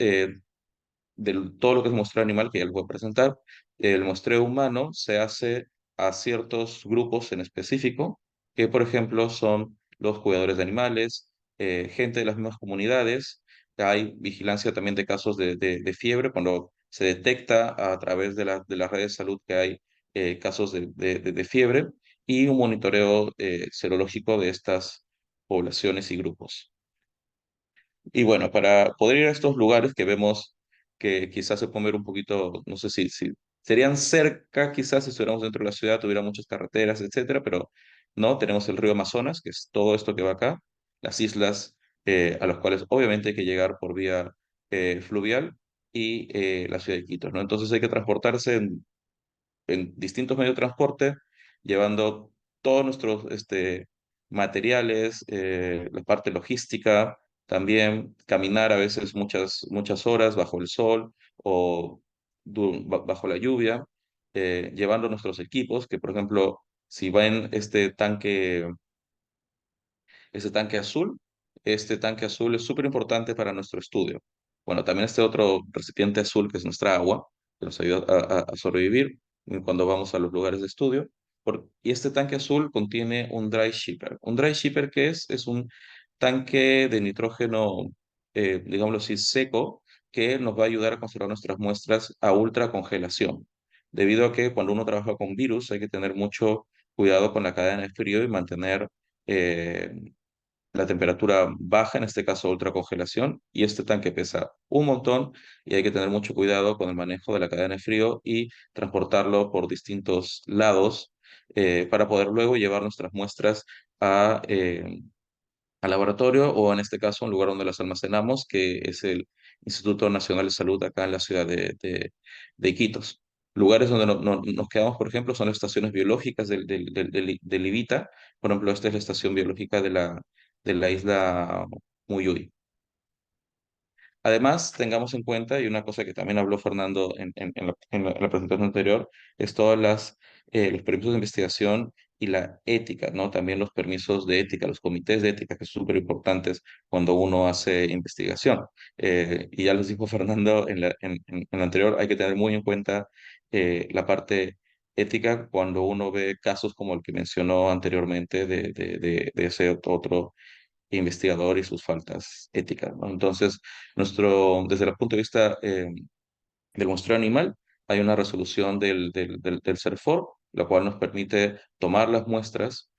todo lo que es muestreo animal, que ya les voy a presentar, el muestreo humano se hace a ciertos grupos en específico, que por ejemplo son los cuidadores de animales, gente de las mismas comunidades. Hay vigilancia también de casos de fiebre, cuando se detecta a través de las redes de salud que hay casos de fiebre, y un monitoreo serológico de estas poblaciones y grupos. Y bueno, para poder ir a estos lugares que vemos que quizás se pueden ver un poquito, no sé si serían cerca, quizás si estuviéramos dentro de la ciudad, tuviera muchas carreteras, etcétera, pero no, tenemos el río Amazonas, que es todo esto que va acá, las islas a las cuales obviamente hay que llegar por vía fluvial y la ciudad de Quito, ¿no? Entonces hay que transportarse en distintos medios de transporte, llevando todos nuestros materiales, la parte logística, también caminar a veces muchas, muchas horas bajo el sol o bajo la lluvia, llevando nuestros equipos, que por ejemplo, si va en este tanque azul. Este tanque azul es súper importante para nuestro estudio. Bueno, también este otro recipiente azul que es nuestra agua, que nos ayuda a sobrevivir cuando vamos a los lugares de estudio. Y este tanque azul contiene un dry shipper. ¿Un dry shipper qué es? Es un tanque de nitrógeno, digámoslo así, seco, que nos va a ayudar a conservar nuestras muestras a ultra congelación. Debido a que cuando uno trabaja con virus hay que tener mucho cuidado con la cadena de frío y mantener eh, la temperatura baja, en este caso ultracongelación, y este tanque pesa un montón y hay que tener mucho cuidado con el manejo de la cadena de frío y transportarlo por distintos lados para poder luego llevar nuestras muestras a, al laboratorio o en este caso un lugar donde las almacenamos, que es el Instituto Nacional de Salud acá en la ciudad de Iquitos. Lugares donde nos quedamos, por ejemplo, son las estaciones biológicas del Ibita. Por ejemplo, esta es la estación biológica de la isla Muyuy. Además, tengamos en cuenta, y una cosa que también habló Fernando en la presentación anterior, es todas los permisos de investigación y la ética, ¿no? También los permisos de ética, los comités de ética, que son súper importantes cuando uno hace investigación. Y ya les dijo Fernando en la anterior, hay que tener muy en cuenta la parte ética cuando uno ve casos como el que mencionó anteriormente de ese otro investigador y sus faltas éticas, ¿no? Entonces, desde el punto de vista del muestreo animal, hay una resolución del CERFOR, la cual nos permite tomar las muestras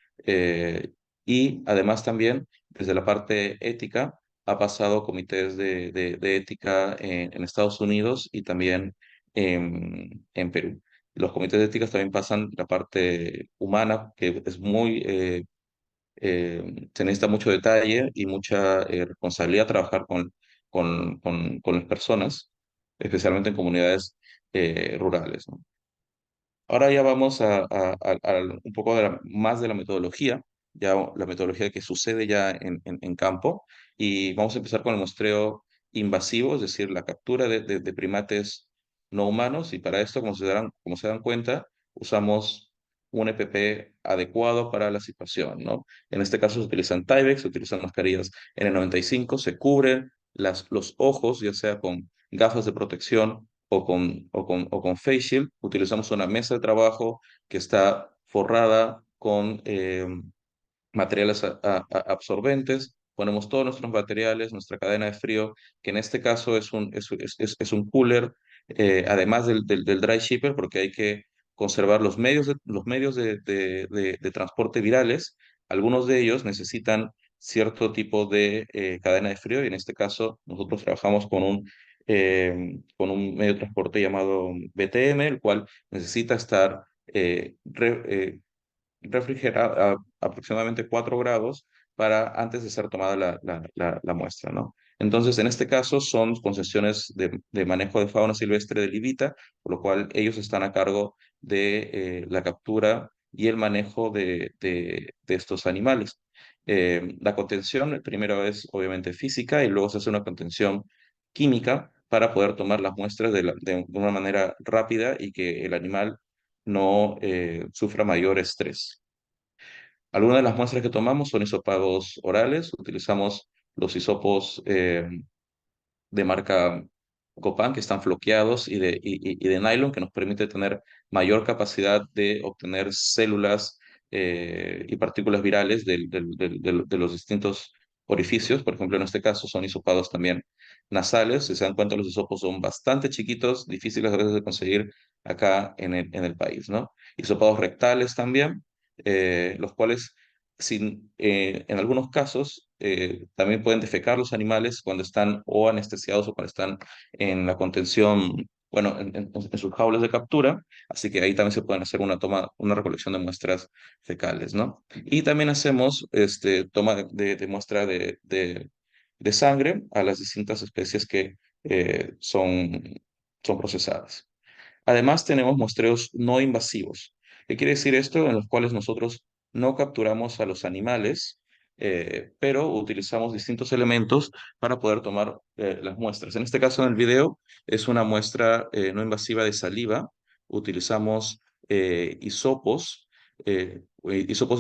y además también, desde la parte ética, ha pasado comités de ética en Estados Unidos y también en Perú. Los comités de ética también pasan la parte humana, que es se necesita mucho detalle y mucha responsabilidad trabajar con las personas, especialmente en comunidades rurales, ¿no? Ahora ya vamos a un poco más de la metodología, ya la metodología que sucede ya en campo, y vamos a empezar con el muestreo invasivo, es decir, la captura de primates no humanos, y para esto, como se dan cuenta, usamos un EPP adecuado para la situación, ¿no? En este caso se utilizan Tyvek, se utilizan mascarillas N95, se cubren los ojos, ya sea con gafas de protección o con face shield. Utilizamos una mesa de trabajo que está forrada con materiales absorbentes. Ponemos todos nuestros materiales, nuestra cadena de frío, que en este caso es un cooler, además del dry shipper, porque hay que conservar los medios de transporte virales. Algunos de ellos necesitan cierto tipo de cadena de frío y en este caso nosotros trabajamos con un medio de transporte llamado BTM, el cual necesita estar refrigerada a aproximadamente 4 grados para antes de ser tomada la muestra, ¿no? Entonces, en este caso son concesiones de manejo de fauna silvestre del IVITA, por lo cual ellos están a cargo de la captura y el manejo de estos animales. La contención primero es obviamente física y luego se hace una contención química para poder tomar las muestras de una manera rápida y que el animal no sufra mayor estrés. Algunas de las muestras que tomamos son hisopados orales. Utilizamos los hisopos de marca Copan, que están floqueados y de nylon, que nos permite tener mayor capacidad de obtener células y partículas virales de los distintos orificios. Por ejemplo, en este caso son hisopados también nasales. Si se dan cuenta, los hisopos son bastante chiquitos, difíciles a veces de conseguir acá en el país, ¿no? Hisopados rectales también, los cuales en algunos casos también pueden defecar los animales cuando están o anestesiados o cuando están en la contención, bueno, en sus jaulas de captura, así que ahí también se pueden hacer una recolección de muestras fecales, ¿no? Y también hacemos toma de muestra de sangre a las distintas especies que son procesadas. Además, tenemos muestreos no invasivos. ¿Qué quiere decir esto? En los cuales nosotros no capturamos a los animales, pero utilizamos distintos elementos para poder tomar las muestras. En este caso, en el video, es una muestra no invasiva de saliva. Utilizamos hisopos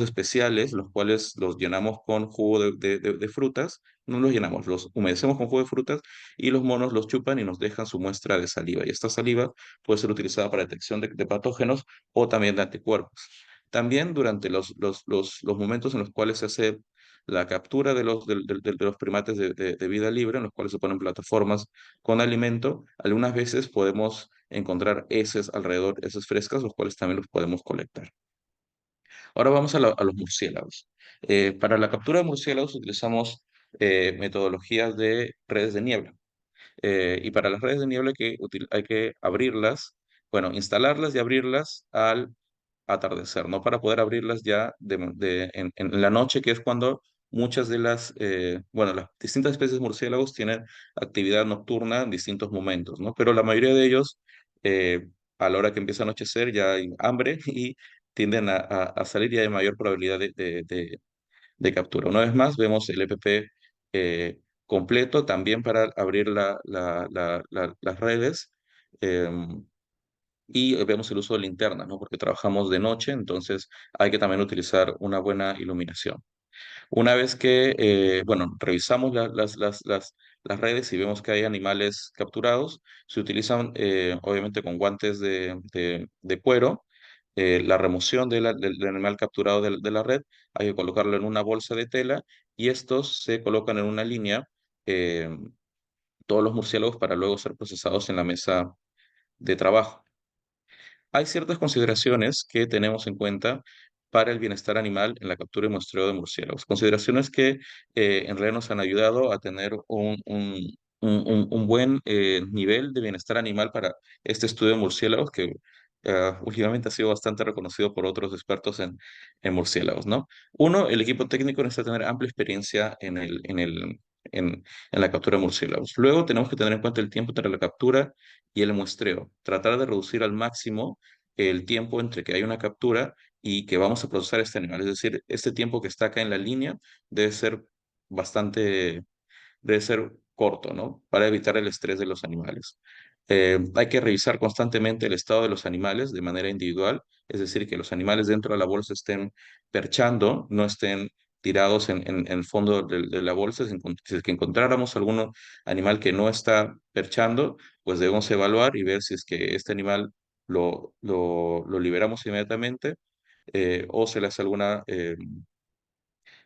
especiales, los cuales los llenamos con jugo de frutas. No los llenamos, los humedecemos con jugo de frutas y los monos los chupan y nos dejan su muestra de saliva. Y esta saliva puede ser utilizada para detección de patógenos o también de anticuerpos. También durante los momentos en los cuales se hace la captura de los primates de vida libre, en los cuales se ponen plataformas con alimento, algunas veces podemos encontrar heces alrededor, heces frescas, los cuales también los podemos colectar. Ahora vamos a los murciélagos. Para la captura de murciélagos utilizamos metodologías de redes de niebla. Y para las redes de niebla hay que abrirlas, bueno, instalarlas y abrirlas al atardecer, ¿no? Para poder abrirlas ya en la noche, que es cuando muchas de bueno, las distintas especies de murciélagos tienen actividad nocturna en distintos momentos, ¿no? Pero la mayoría de ellos, a la hora que empieza a anochecer, ya hay hambre y tienden a salir y hay mayor probabilidad de captura. Una vez más, vemos el EPP completo también para abrir las redes. Y vemos el uso de linternas, ¿no? Porque trabajamos de noche, entonces hay que también utilizar una buena iluminación. Una vez que, bueno, revisamos las redes y vemos que hay animales capturados, se utilizan obviamente con guantes de cuero. La remoción del animal capturado de la red, hay que colocarlo en una bolsa de tela y estos se colocan en una línea, eh, todos los murciélagos, para luego ser procesados en la mesa de trabajo. Hay ciertas consideraciones que tenemos en cuenta para el bienestar animal en la captura y muestreo de murciélagos. Consideraciones que en realidad nos han ayudado a tener un buen nivel de bienestar animal para este estudio de murciélagos que últimamente ha sido bastante reconocido por otros expertos en murciélagos, ¿no? Uno, el equipo técnico necesita tener amplia experiencia en la captura de murciélagos. Luego tenemos que tener en cuenta el tiempo entre la captura y el muestreo. Tratar de reducir al máximo el tiempo entre que hay una captura y que vamos a procesar este animal. Es decir, este tiempo que está acá en la línea debe ser bastante, debe ser corto, ¿no? Para evitar el estrés de los animales. Hay que revisar constantemente el estado de los animales de manera individual, es decir, que los animales dentro de la bolsa estén perchando, no estén tirados en el fondo de la bolsa. Si es que encontráramos algún animal que no está perchando, pues debemos evaluar y ver si es que este animal lo liberamos inmediatamente, o se le hace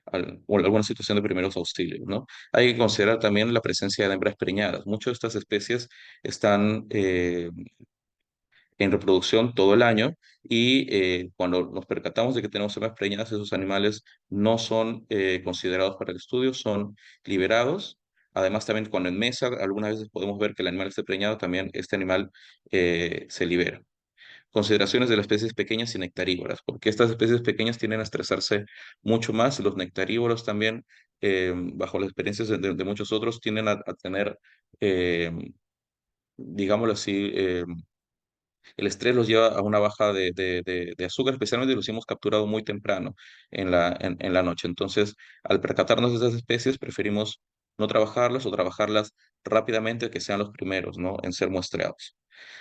o alguna situación de primeros auxilios, ¿no? Hay que considerar también la presencia de hembras preñadas. Muchas de estas especies están en reproducción todo el año y cuando nos percatamos de que tenemos hembras preñadas, esos animales no son considerados para el estudio, son liberados. Además, también cuando en mesa algunas veces podemos ver que el animal esté preñado, también este animal se libera. Consideraciones de las especies pequeñas y nectarívoras, porque estas especies pequeñas tienden a estresarse mucho más. Los nectarívoros también, bajo las experiencias de muchos otros, tienden a tener, eh, digámoslo así, el estrés los lleva a una baja de azúcar, especialmente si los hemos capturado muy temprano en la noche. Entonces, al percatarnos de esas especies, preferimos no trabajarlas o trabajarlas rápidamente, que sean los primeros, ¿no?, en ser muestreados.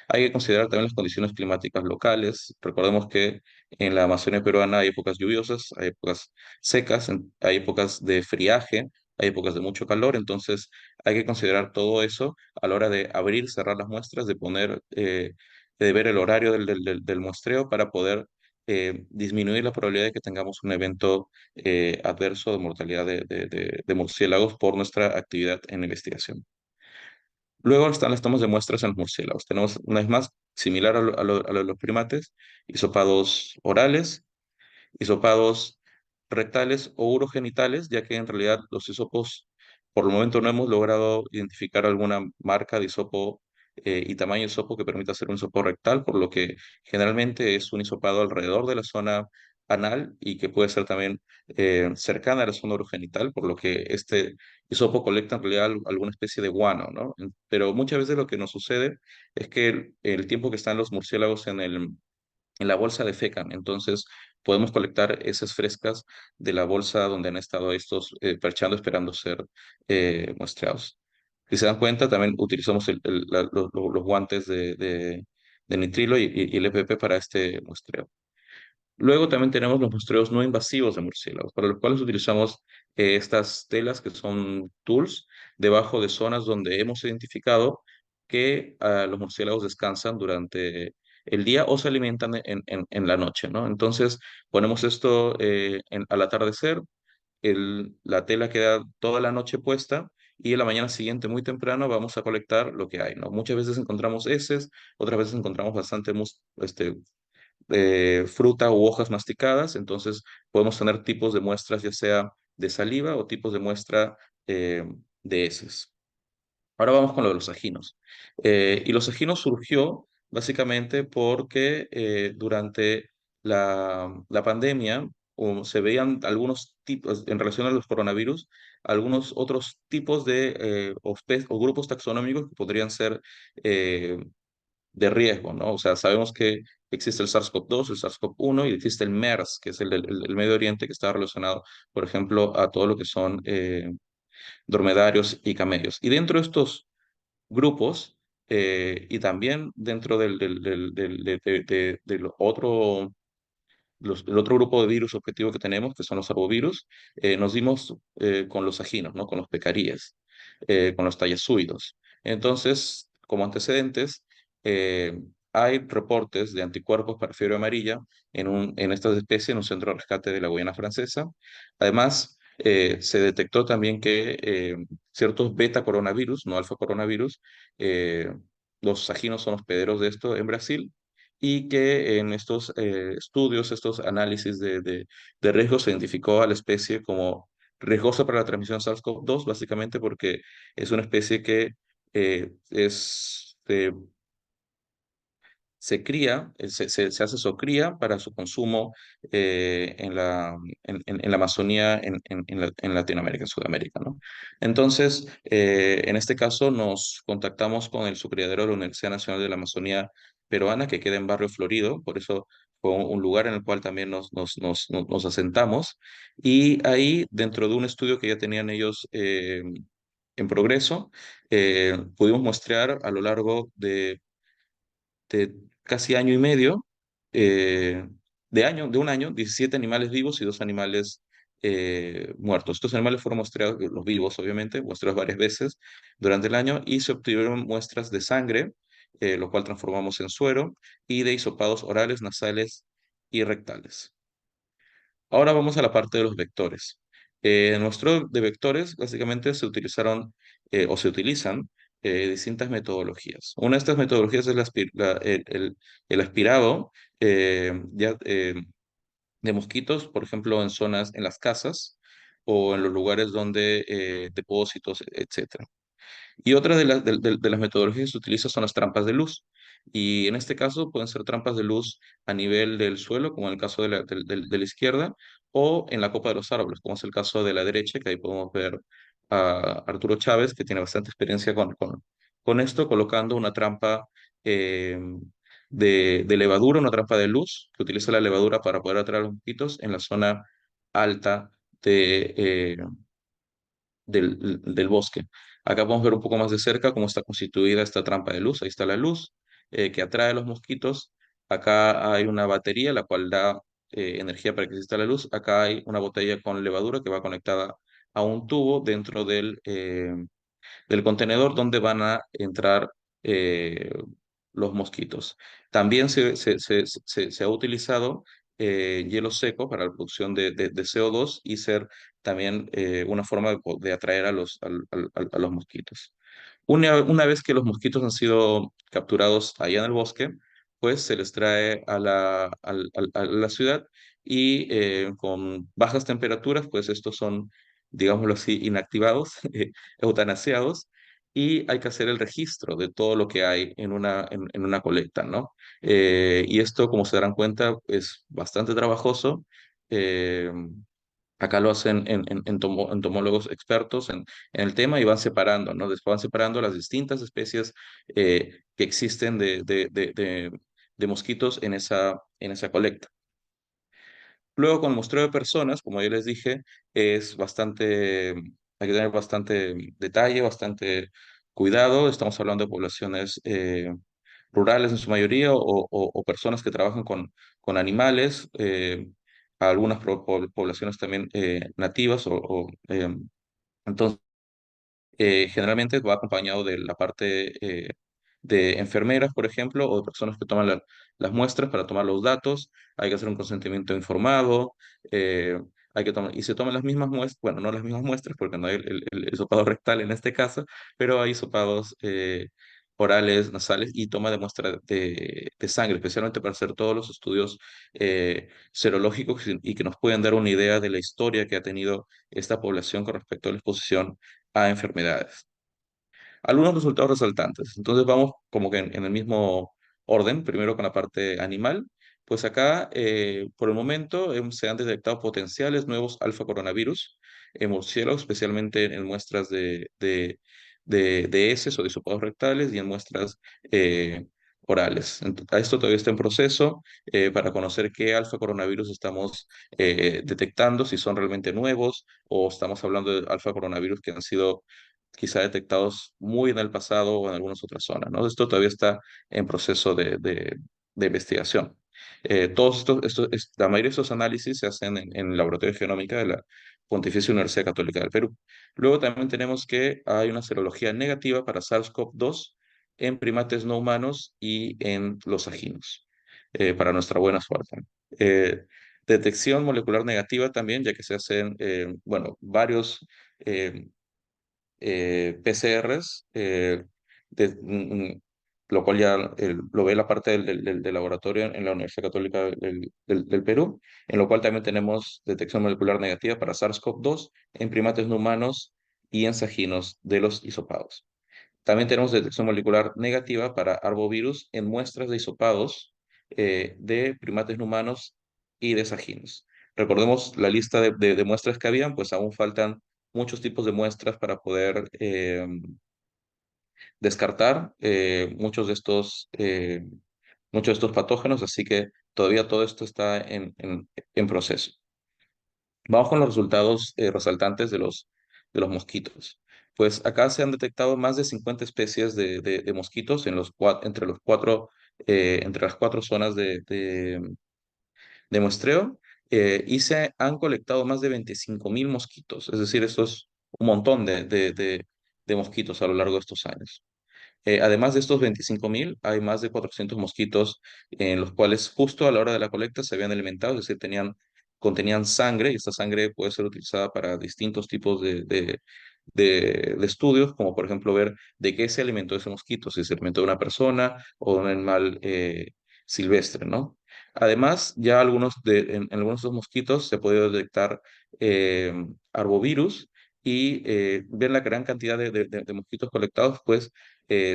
Hay que considerar también las condiciones climáticas locales. Recordemos que en la Amazonía peruana hay épocas lluviosas, hay épocas secas, hay épocas de friaje, hay épocas de mucho calor. Entonces hay que considerar todo eso a la hora de abrir, cerrar las muestras, de ver el horario del muestreo para poder disminuir la probabilidad de que tengamos un evento adverso de mortalidad de murciélagos por nuestra actividad en investigación. Luego están las tomas de muestras en los murciélagos. Tenemos, una vez más, similar a lo de los primates, hisopados orales, hisopados rectales o urogenitales, ya que en realidad los hisopos, por el momento no hemos logrado identificar alguna marca de hisopo y tamaño de hisopo que permita hacer un hisopo rectal, por lo que generalmente es un hisopado alrededor de la zona anal y que puede ser también cercana a la zona urogenital, por lo que este hisopo colecta en realidad alguna especie de guano, ¿no? Pero muchas veces lo que nos sucede es que el tiempo que están los murciélagos en la bolsa defecan. Entonces podemos colectar esas frescas de la bolsa donde han estado estos perchando esperando ser muestreados. Si se dan cuenta, también utilizamos los guantes de nitrilo y el EPP para este muestreo. Luego también tenemos los muestreos no invasivos de murciélagos, para los cuales utilizamos estas telas que son tools debajo de zonas donde hemos identificado que los murciélagos descansan durante el día o se alimentan en la noche, ¿no? Entonces ponemos esto al atardecer, la tela queda toda la noche puesta y en la mañana siguiente muy temprano vamos a colectar lo que hay, ¿no? Muchas veces encontramos heces, otras veces encontramos bastante fruta u hojas masticadas, entonces podemos tener tipos de muestras ya sea de saliva o tipos de muestra eh, de heces. Ahora vamos con lo de los ajinos. Y los ajinos surgió básicamente porque durante la pandemia se veían algunos tipos, en relación a los coronavirus, algunos otros tipos de o grupos taxonómicos que podrían ser eh, de riesgo, ¿no? O sea, sabemos que existe el SARS-CoV-2, el SARS-CoV-1 y existe el MERS, que es el Medio Oriente, que está relacionado, por ejemplo, a todo lo que son dromedarios y camellos. Y dentro de estos grupos y también dentro del otro, el otro grupo de virus objetivo que tenemos, que son los arbovirus, nos dimos con los ajinos, ¿no? Con los pecaríes, con los tayasúidos. Entonces, como antecedentes, eh, hay reportes de anticuerpos para fiebre amarilla en estas especies en un centro de rescate de la Guayana Francesa. Además, se detectó también que ciertos beta coronavirus, no alfa coronavirus, eh, los ajinos son hospederos de esto en Brasil y que en estos estudios, estos análisis de riesgo, se identificó a la especie como riesgosa para la transmisión SARS-CoV-2, básicamente porque es una especie que se cría, se hace socría para su consumo en la Amazonía, en Latinoamérica, en Sudamérica, ¿no? Entonces, en este caso nos contactamos con el subcriadero de la Universidad Nacional de la Amazonía Peruana, que queda en Barrio Florido, por eso fue un lugar en el cual también nos asentamos, y ahí, dentro de un estudio que ya tenían ellos en progreso, pudimos muestrear a lo largo de casi año y medio, eh, de un año, 17 animales vivos y 2 animales muertos. Estos animales fueron muestreados, los vivos obviamente, muestreados varias veces durante el año y se obtuvieron muestras de sangre, lo cual transformamos en suero, y de hisopados orales, nasales y rectales. Ahora vamos a la parte de los vectores. En nuestro de vectores, básicamente se utilizaron o se utilizan distintas metodologías. Una de estas metodologías es el aspirado de mosquitos, por ejemplo, en zonas, en las casas o en los lugares donde depósitos, etcétera. Y otra de las metodologías que se utiliza son las trampas de luz. Y en este caso pueden ser trampas de luz a nivel del suelo, como en el caso de la izquierda, o en la copa de los árboles, como es el caso de la derecha, que ahí podemos ver a Arturo Chávez, que tiene bastante experiencia con esto, colocando una trampa eh, de levadura, una trampa de luz, que utiliza la levadura para poder atraer a los mosquitos en la zona alta del bosque. Acá podemos ver un poco más de cerca cómo está constituida esta trampa de luz. Ahí está la luz que atrae a los mosquitos. Acá hay una batería la cual da energía para que exista la luz. Acá hay una botella con levadura que va conectada a un tubo dentro del contenedor donde van a entrar eh, los mosquitos. También se ha utilizado hielo seco para la producción de CO2 y ser también una forma de atraer a los mosquitos. Una vez que los mosquitos han sido capturados allá en el bosque, pues se les trae a la ciudad y con bajas temperaturas, pues estos son, digámoslo así, inactivados, eutanasiados, y hay que hacer el registro de todo lo que hay en una colecta, ¿no? Y esto, como se darán cuenta, es bastante trabajoso. eh, Acá lo hacen entomólogos expertos en el tema y van separando, ¿no? Después van separando las distintas especies que existen de mosquitos en esa colecta. Luego, con el muestreo de personas, como ya les dije, hay que tener bastante detalle, bastante cuidado. Estamos hablando de poblaciones rurales en su mayoría o personas que trabajan con animales, algunas poblaciones también nativas entonces generalmente va acompañado de la parte de enfermeras, por ejemplo, o de personas que toman las muestras para tomar los datos. Hay que hacer un consentimiento informado. eh, y se toman las mismas muestras, bueno, no las mismas muestras porque no hay el hisopado rectal en este caso, pero hay hisopados orales, nasales y toma de muestra de sangre, especialmente para hacer todos los estudios serológicos y que nos pueden dar una idea de la historia que ha tenido esta población con respecto a la exposición a enfermedades. Algunos resultados resaltantes. Entonces vamos como que en el mismo orden, primero con la parte animal. Pues acá, por el momento, se han detectado potenciales nuevos alfa coronavirus en murciélagos, especialmente en muestras de heces o de hisopados rectales y en muestras orales. Esto todavía está en proceso para conocer qué alfa coronavirus estamos detectando, si son realmente nuevos o estamos hablando de alfa coronavirus que han sido quizá detectados muy en el pasado o en algunas otras zonas, ¿no? Esto todavía está en proceso de investigación. La mayoría de estos análisis se hacen en el Laboratorio de Genómica de la Pontificia Universidad Católica del Perú. Luego también tenemos que hay una serología negativa para SARS-CoV-2 en primates no humanos y en los ajinos, para nuestra buena suerte. Detección molecular negativa también, ya que se hacen, bueno, varios PCRs, lo cual ya lo ve la parte del laboratorio en la Universidad Católica del Perú, en lo cual también tenemos detección molecular negativa para SARS-CoV-2 en primates no humanos y en sajinos de los hisopados. También tenemos detección molecular negativa para arbovirus en muestras de hisopados de primates no humanos y de sajinos. Recordemos la lista de muestras que habían, pues aún faltan muchos tipos de muestras para poder descartar muchos de estos patógenos, así que todavía todo esto está en proceso. Vamos con los resultados resaltantes de los mosquitos. Pues acá se han detectado más de 50 especies de mosquitos entre las cuatro zonas de muestreo y se han colectado más de 25.000 mosquitos. Es decir, esto es un montón de mosquitos a lo largo de estos años. Además de estos 25.000, hay más de 400 mosquitos en los cuales justo a la hora de la colecta se habían alimentado, es decir, contenían sangre y esta sangre puede ser utilizada para distintos tipos de estudios, como por ejemplo ver de qué se alimentó ese mosquito, si se alimentó de una persona o de un animal silvestre, ¿no? Además, ya en algunos de estos mosquitos se ha podido detectar eh, arbovirus y ver la gran cantidad de mosquitos colectados, pues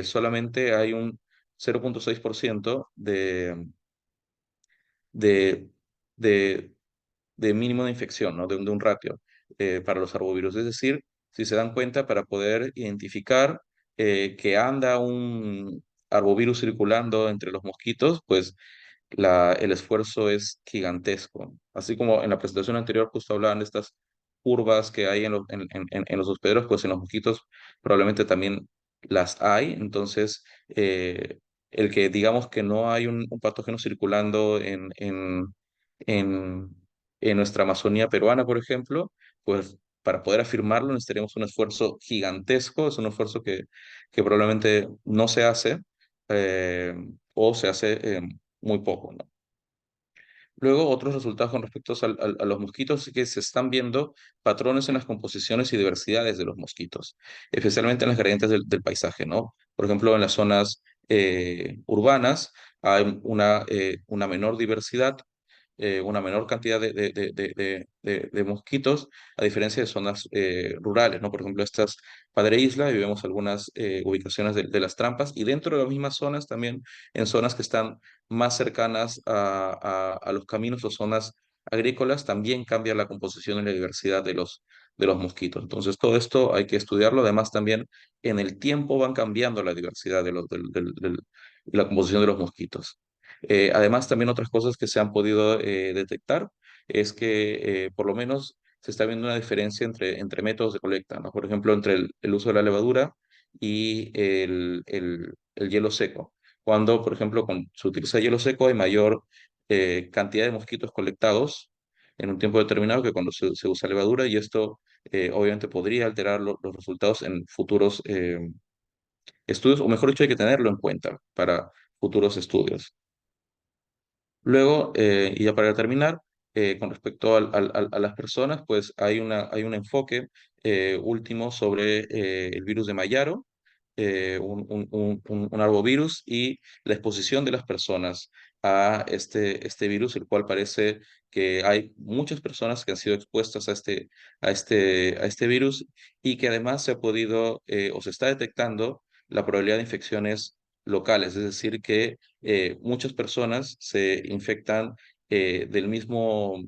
solamente hay un 0,6% de, de, de mínimo de infección, ¿no? De un ratio para los arbovirus. Es decir, si se dan cuenta, para poder identificar que anda un arbovirus circulando entre los mosquitos, pues el esfuerzo es gigantesco. Así como en la presentación anterior justo hablaban de estas curvas que hay en los hospederos, pues en los mosquitos probablemente también las hay. Entonces, el que digamos que no hay un patógeno circulando en, en nuestra Amazonía peruana, por ejemplo, pues para poder afirmarlo necesitaríamos un esfuerzo gigantesco, es un esfuerzo que probablemente no se hace eh, o se hace muy poco, ¿no? Luego, otros resultados con respecto a los mosquitos es que se están viendo patrones en las composiciones y diversidades de los mosquitos, especialmente en las gradientes del paisaje, ¿no? Por ejemplo, en las zonas urbanas hay una menor diversidad, una menor cantidad de mosquitos, a diferencia de zonas rurales, ¿no? Por ejemplo, estas Padre Isla, y vemos algunas ubicaciones de las trampas, y dentro de las mismas zonas también, en zonas que están más cercanas a los caminos o zonas agrícolas, también cambia la composición y la diversidad de los mosquitos. Entonces, todo esto hay que estudiarlo. Además, también en el tiempo van cambiando la diversidad y la composición de los mosquitos. Además, también otras cosas que se han podido detectar es que por lo menos se está viendo una diferencia entre métodos de colecta, ¿no? Por ejemplo, entre el uso de la levadura y el hielo seco. Cuando, por ejemplo, se utiliza hielo seco, hay mayor cantidad de mosquitos colectados en un tiempo determinado que cuando se usa levadura, y esto obviamente podría alterar los resultados en futuros estudios, o mejor dicho, hay que tenerlo en cuenta para futuros estudios. Luego, y ya para terminar, con respecto a las personas, pues hay un enfoque último sobre el virus de Mayaro, un arbovirus y la exposición de las personas a este virus, el cual parece que hay muchas personas que han sido expuestas a este virus y que además se ha podido o se está detectando la probabilidad de infecciones locales, es decir, que muchas personas se infectan del mismo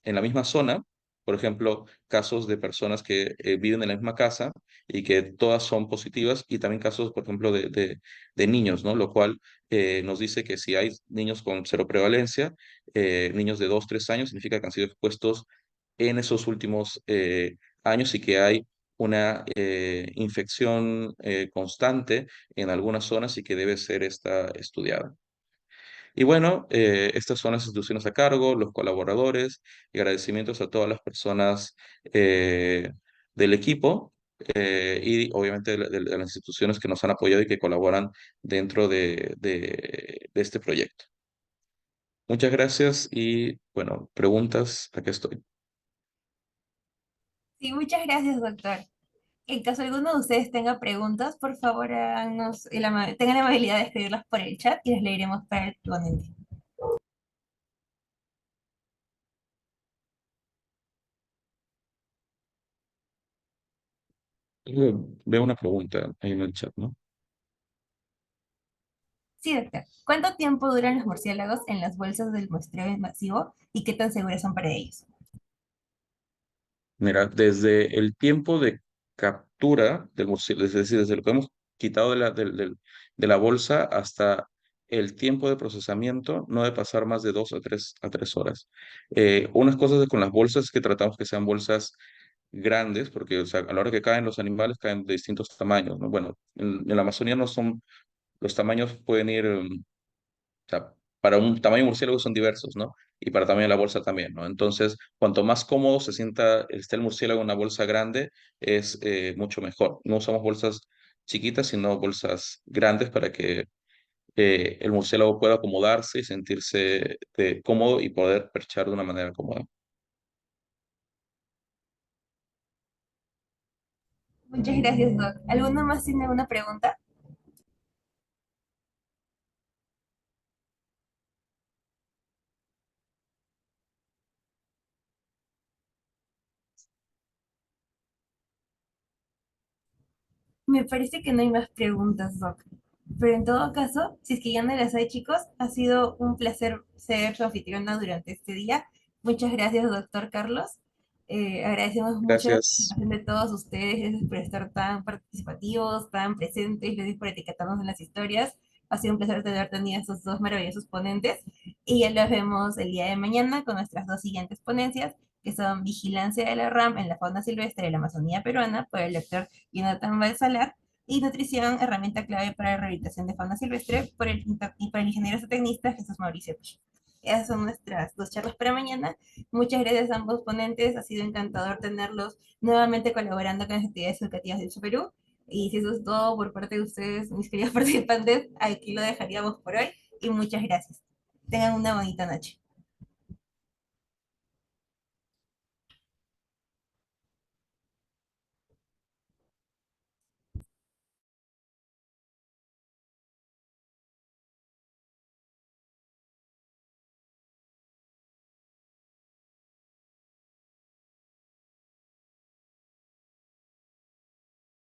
en la misma zona, por ejemplo, casos de personas que viven en la misma casa y que todas son positivas, y también casos, por ejemplo, de niños, ¿no? Lo cual nos dice que si hay niños con cero prevalencia, niños de 2, 3 años, significa que han sido expuestos en esos últimos años y que hay una infección constante en algunas zonas y que debe ser esta estudiada. Y bueno, estas son las instituciones a cargo, los colaboradores, y agradecimientos a todas las personas del equipo y obviamente de las instituciones que nos han apoyado y que colaboran dentro de este proyecto. Muchas gracias y bueno, preguntas, aquí estoy. Sí, muchas gracias, doctor. En caso alguno de ustedes tenga preguntas, por favor, tengan la amabilidad de escribirlas por el chat y las leeremos para el ponente. Veo una pregunta ahí en el chat, ¿no? Sí, doctor. ¿Cuánto tiempo duran los murciélagos en las bolsas del muestreo invasivo y qué tan seguras son para ellos? Mira, desde el tiempo de captura del murciélago, es decir, desde lo que hemos quitado de la bolsa hasta el tiempo de procesamiento, no debe pasar más de 2 a 3 horas. Unas cosas con las bolsas es que tratamos que sean bolsas grandes, porque o sea, a la hora que caen los animales, caen de distintos tamaños, ¿no? Bueno, en la Amazonía no son, los tamaños pueden ir o sea, para un tamaño murciélago son diversos, ¿no? Y para tamaño de la bolsa también, ¿no? Entonces, cuanto más cómodo se sienta, esté el murciélago en una bolsa grande, es mucho mejor. No usamos bolsas chiquitas, sino bolsas grandes para que el murciélago pueda acomodarse y sentirse cómodo y poder perchar de una manera cómoda. Muchas gracias, doc. ¿Alguno más tiene una pregunta? Me parece que no hay más preguntas, Doc. Pero en todo caso, si es que ya no las hay, chicos, ha sido un placer ser su anfitriona durante este día. Muchas gracias, doctor Carlos. Agradecemos mucho la Gracias. participación de todos ustedes, gracias por estar tan participativos, tan presentes, gracias por etiquetarnos en las historias. Ha sido un placer tener tenido estos dos maravillosos ponentes. Y ya los vemos el día de mañana con nuestras dos siguientes ponencias, que son Vigilancia de la RAM en la fauna silvestre de la Amazonía peruana, por el doctor Jonathan Balsalar, y nutrición, herramienta clave para la rehabilitación de fauna silvestre, y por el ingeniero zootecnista Jesús Mauricio Puch. Esas son nuestras dos charlas para mañana. Muchas gracias a ambos ponentes, ha sido encantador tenerlos nuevamente colaborando con las actividades educativas de Perú. Y si eso es todo por parte de ustedes, mis queridos participantes, aquí lo dejaríamos por hoy y muchas gracias. Tengan una bonita noche.